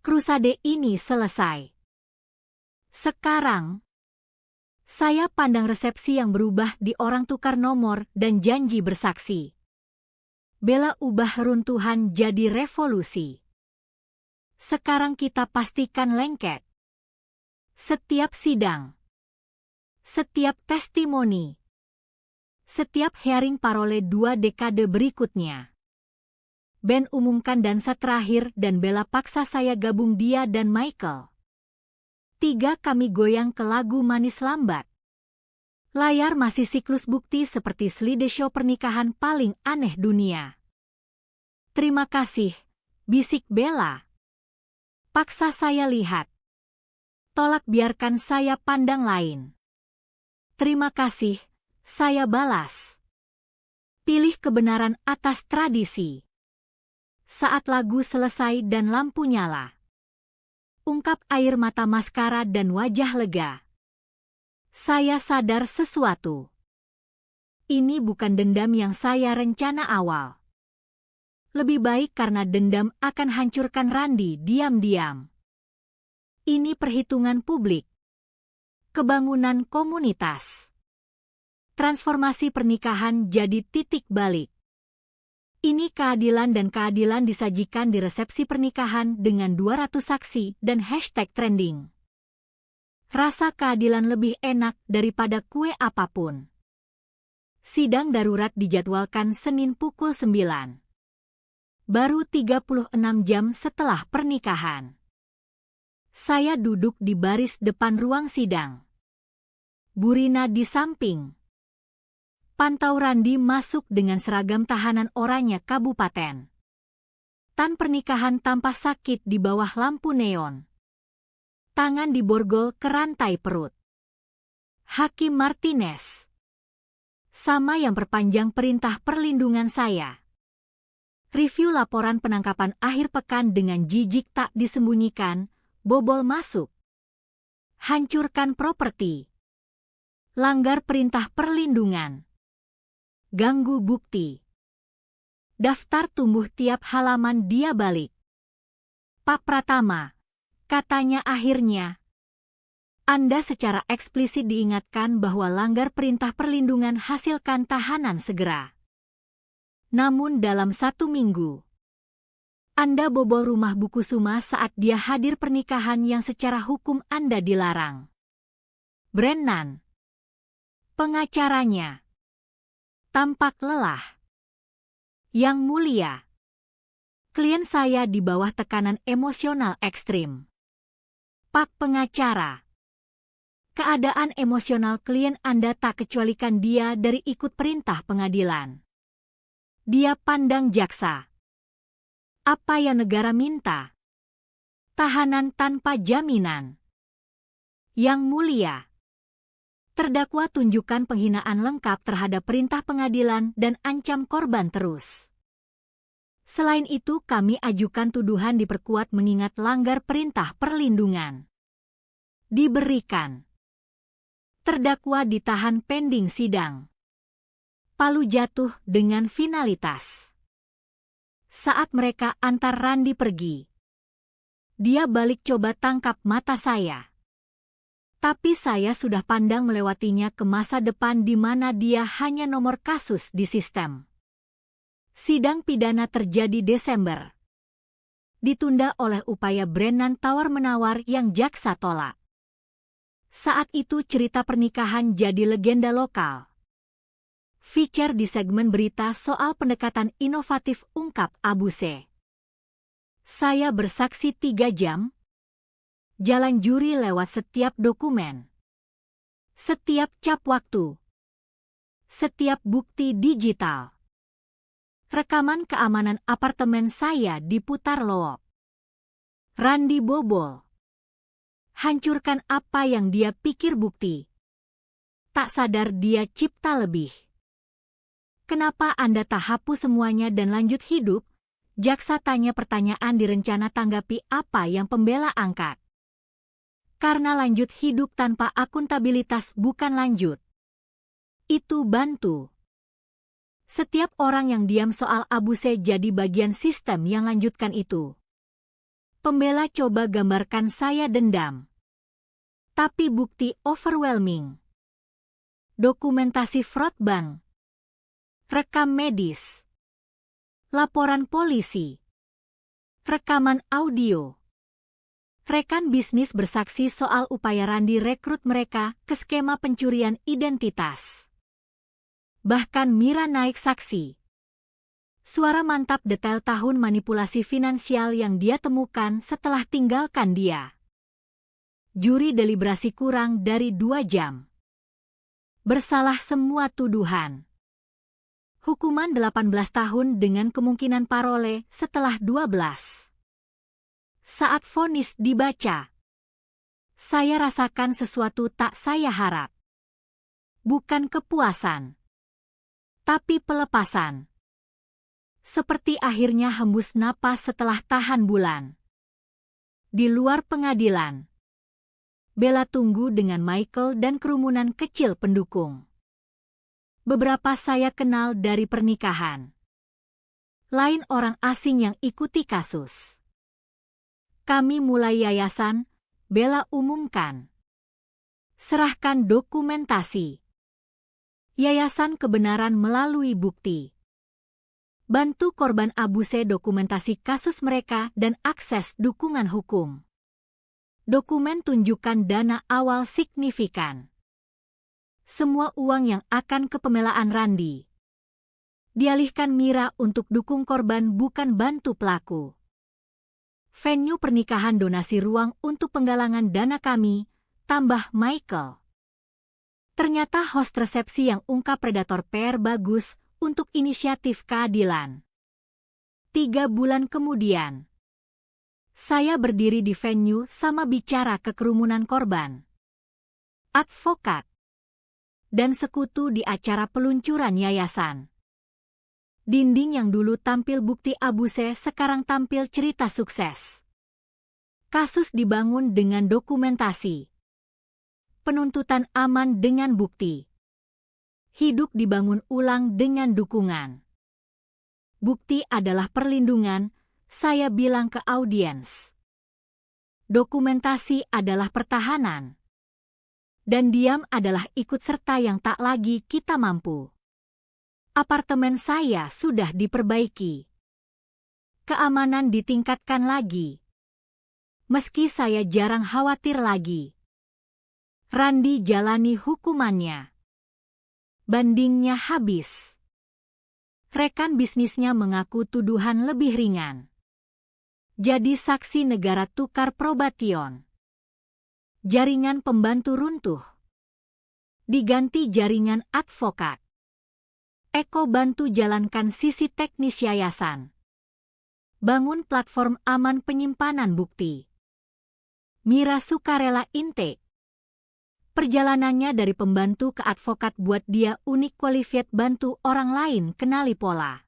krusade ini selesai. Sekarang, saya pandang resepsi yang berubah di orang tukar nomor dan janji bersaksi. Bella ubah runtuhan jadi revolusi. Sekarang kita pastikan lengket. Setiap sidang, setiap testimoni, setiap hearing parole 2 dekade berikutnya. Ben umumkan dansa terakhir dan Bella paksa saya gabung dia dan Michael. 3 kami goyang ke lagu manis lambat. Layar masih siklus bukti seperti slideshow pernikahan paling aneh dunia. Terima kasih, bisik Bella. Paksa saya lihat. Tolak biarkan saya pandang lain. Terima kasih, saya balas. Pilih kebenaran atas tradisi. Saat lagu selesai dan lampu nyala, ungkap air mata maskara dan wajah lega. Saya sadar sesuatu. Ini bukan dendam yang saya rencana awal. Lebih baik karena dendam akan hancurkan Randy diam-diam. Ini perhitungan publik. Kebangunan komunitas. Transformasi pernikahan jadi titik balik. Ini keadilan dan keadilan disajikan di resepsi pernikahan dengan 200 saksi dan hashtag trending. Rasa keadilan lebih enak daripada kue apapun. Sidang darurat dijadwalkan Senin pukul 9. Baru 36 jam setelah pernikahan. Saya duduk di baris depan ruang sidang. Burina di samping. Pantau Randy masuk dengan seragam tahanan oranye kabupaten. Tan pernikahan tampak sakit di bawah lampu neon. Tangan diborgol ke rantai perut. Hakim Martinez. Sama yang perpanjang perintah perlindungan saya. Review laporan penangkapan akhir pekan dengan jijik tak disembunyikan. Bobol masuk. Hancurkan properti. Langgar perintah perlindungan. Ganggu bukti. Daftar tumbuh tiap halaman dia balik. Pak Pratama, katanya akhirnya. Anda secara eksplisit diingatkan bahwa langgar perintah perlindungan hasilkan tahanan segera. Namun dalam 1 minggu, Anda bobol rumah Bu Kusuma saat dia hadir pernikahan yang secara hukum Anda dilarang. Brennan, pengacaranya, tampak lelah. Yang mulia, klien saya di bawah tekanan emosional ekstrim. Pak pengacara, keadaan emosional klien Anda tak kecualikan dia dari ikut perintah pengadilan. Dia pandang jaksa. Apa yang negara minta? Tahanan tanpa jaminan. Yang mulia, terdakwa tunjukkan penghinaan lengkap terhadap perintah pengadilan dan ancam korban terus. Selain itu kami ajukan tuduhan diperkuat mengingat langgar perintah perlindungan. Diberikan. Terdakwa ditahan pending sidang. Palu jatuh dengan finalitas. Saat mereka antar Randy pergi, dia balik coba tangkap mata saya. Tapi saya sudah pandang melewatinya ke masa depan di mana dia hanya nomor kasus di sistem. Sidang pidana terjadi Desember. Ditunda oleh upaya Brennan tawar-menawar yang jaksa tolak. Saat itu cerita pernikahan jadi legenda lokal. Feature di segmen berita soal pendekatan inovatif ungkap Abuse. Saya bersaksi 3 jam. Jalan juri lewat setiap dokumen. Setiap cap waktu. Setiap bukti digital. Rekaman keamanan apartemen saya diputar loop. Randy bobol. Hancurkan apa yang dia pikir bukti. Tak sadar dia cipta lebih. Kenapa Anda tak hapus semuanya dan lanjut hidup? Jaksa tanya pertanyaan direncana tanggapi apa yang pembela angkat. Karena lanjut hidup tanpa akuntabilitas bukan lanjut. Itu bantu. Setiap orang yang diam soal Abuse jadi bagian sistem yang lanjutkan itu. Pembela coba gambarkan saya dendam. Tapi bukti overwhelming. Dokumentasi fraud bank. Rekam medis. Laporan polisi. Rekaman audio. Rekan bisnis bersaksi soal upaya Randi rekrut mereka ke skema pencurian identitas. Bahkan Mira naik saksi. Suara mantap detail tahun manipulasi finansial yang dia temukan setelah tinggalkan dia. Juri deliberasi kurang dari 2 jam. Bersalah semua tuduhan. Hukuman 18 tahun dengan kemungkinan parole setelah 12. Saat vonis dibaca, saya rasakan sesuatu tak saya harap. Bukan kepuasan, tapi pelepasan. Seperti akhirnya hembus napas setelah tahan bulan. Di luar pengadilan, Bella tunggu dengan Michael dan kerumunan kecil pendukung. Beberapa saya kenal dari pernikahan. Lain orang asing yang ikuti kasus. Kami mulai yayasan, Bella umumkan. Serahkan dokumentasi. Yayasan kebenaran melalui bukti. Bantu korban Abuse dokumentasi kasus mereka dan akses dukungan hukum. Dokumen tunjukkan dana awal signifikan. Semua uang yang akan ke pembelaan Randi. Dialihkan Mira untuk dukung korban bukan bantu pelaku. Venue pernikahan donasi ruang untuk penggalangan dana kami, tambah Michael. Ternyata host resepsi yang ungkap predator PR bagus untuk inisiatif keadilan. 3 bulan kemudian, saya berdiri di venue sama bicara ke kerumunan korban, advokat, dan sekutu di acara peluncuran yayasan. Dinding yang dulu tampil bukti Abuse sekarang tampil cerita sukses. Kasus dibangun dengan dokumentasi. Penuntutan aman dengan bukti. Hidup dibangun ulang dengan dukungan. Bukti adalah perlindungan, saya bilang ke audiens. Dokumentasi adalah pertahanan. Dan diam adalah ikut serta yang tak lagi kita mampu. Apartemen saya sudah diperbaiki. Keamanan ditingkatkan lagi. Meski saya jarang khawatir lagi. Randi jalani hukumannya. Bandingnya habis. Rekan bisnisnya mengaku tuduhan lebih ringan. Jadi saksi negara tukar probation. Jaringan pembantu runtuh. Diganti jaringan advokat. Eko bantu jalankan sisi teknis yayasan. Bangun platform aman penyimpanan bukti. Mira sukarela intake. Perjalanannya dari pembantu ke advokat buat dia unik qualified bantu orang lain kenali pola.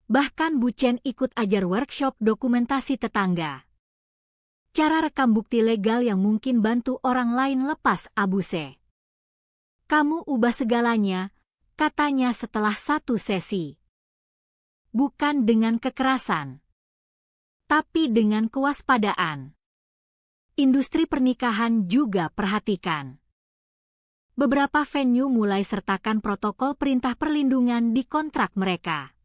Bahkan Bu Chen ikut ajar workshop dokumentasi tetangga. Cara rekam bukti legal yang mungkin bantu orang lain lepas Abuse. Kamu ubah segalanya, katanya setelah 1 sesi. Bukan dengan kekerasan, tapi dengan kewaspadaan. Industri pernikahan juga perhatikan. Beberapa venue mulai sertakan protokol perintah perlindungan di kontrak mereka.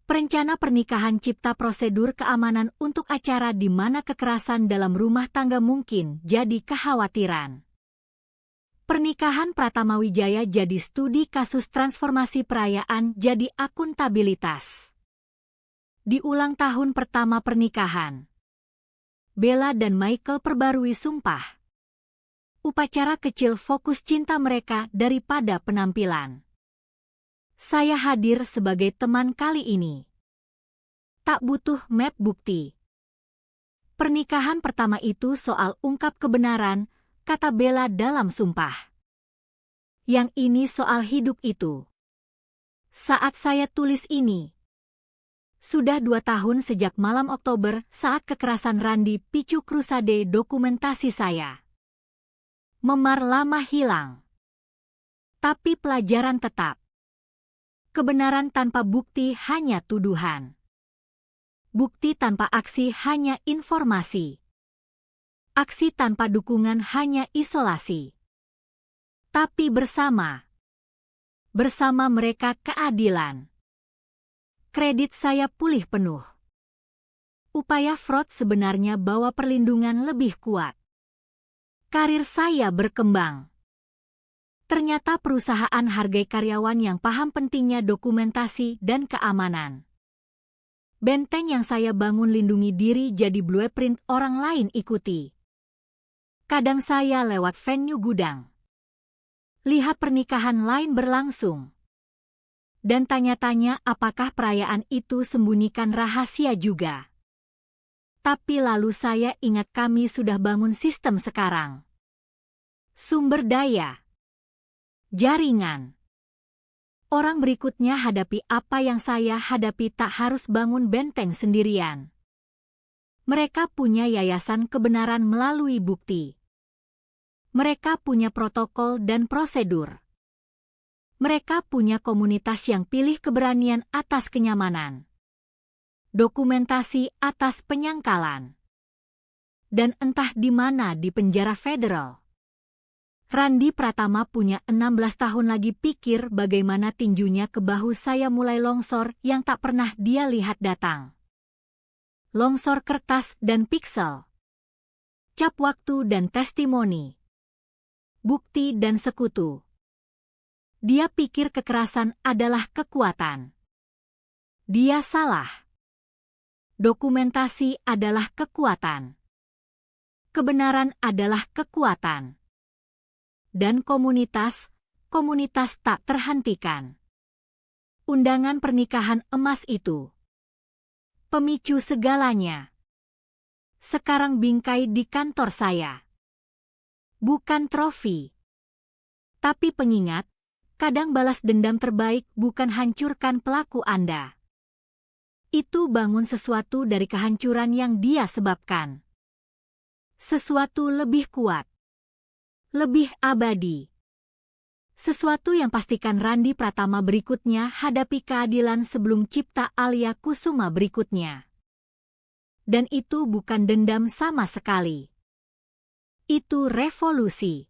Perencana pernikahan cipta prosedur keamanan untuk acara di mana kekerasan dalam rumah tangga mungkin jadi kekhawatiran. Pernikahan Pratama Wijaya jadi studi kasus transformasi perayaan jadi akuntabilitas. Di ulang tahun pertama pernikahan, Bella dan Michael perbarui sumpah. Upacara kecil fokus cinta mereka daripada penampilan. Saya hadir sebagai teman kali ini. Tak butuh map bukti. Pernikahan pertama itu soal ungkap kebenaran, kata Bella dalam sumpah. Yang ini soal hidup itu. Saat saya tulis ini, Sudah 2 tahun sejak malam Oktober saat kekerasan Randi picu krusade dokumentasi saya. Memar lama hilang. Tapi pelajaran tetap. Kebenaran tanpa bukti hanya tuduhan. Bukti tanpa aksi hanya informasi. Aksi tanpa dukungan hanya isolasi. Tapi bersama mereka keadilan. Kredit saya pulih penuh. Upaya Freud sebenarnya bawa perlindungan lebih kuat. Karir saya berkembang. Ternyata perusahaan hargai karyawan yang paham pentingnya dokumentasi dan keamanan. Benteng yang saya bangun lindungi diri jadi blueprint orang lain ikuti. Kadang saya lewat venue gudang. Lihat pernikahan lain berlangsung. Dan tanya-tanya apakah perayaan itu sembunyikan rahasia juga. Tapi lalu saya ingat kami sudah bangun sistem sekarang. Sumber daya. Jaringan. Orang berikutnya hadapi apa yang saya hadapi tak harus bangun benteng sendirian. Mereka punya yayasan kebenaran melalui bukti. Mereka punya protokol dan prosedur. Mereka punya komunitas yang pilih keberanian atas kenyamanan. Dokumentasi atas penyangkalan. Dan entah di mana di penjara federal. Randi Pratama punya 16 tahun lagi pikir bagaimana tinjunya ke bahu saya mulai longsor yang tak pernah dia lihat datang. Longsor kertas dan piksel. Cap waktu dan testimoni. Bukti dan sekutu. Dia pikir kekerasan adalah kekuatan. Dia salah. Dokumentasi adalah kekuatan. Kebenaran adalah kekuatan. Dan komunitas tak terhentikan. Undangan pernikahan emas itu. Pemicu segalanya. Sekarang bingkai di kantor saya. Bukan trofi. Tapi pengingat, kadang balas dendam terbaik bukan hancurkan pelaku Anda. Itu bangun sesuatu dari kehancuran yang dia sebabkan. Sesuatu lebih kuat. Lebih abadi. Sesuatu yang pastikan Randi Pratama berikutnya hadapi keadilan sebelum Cipta Alia Kusuma berikutnya. Dan itu bukan dendam sama sekali. Itu revolusi.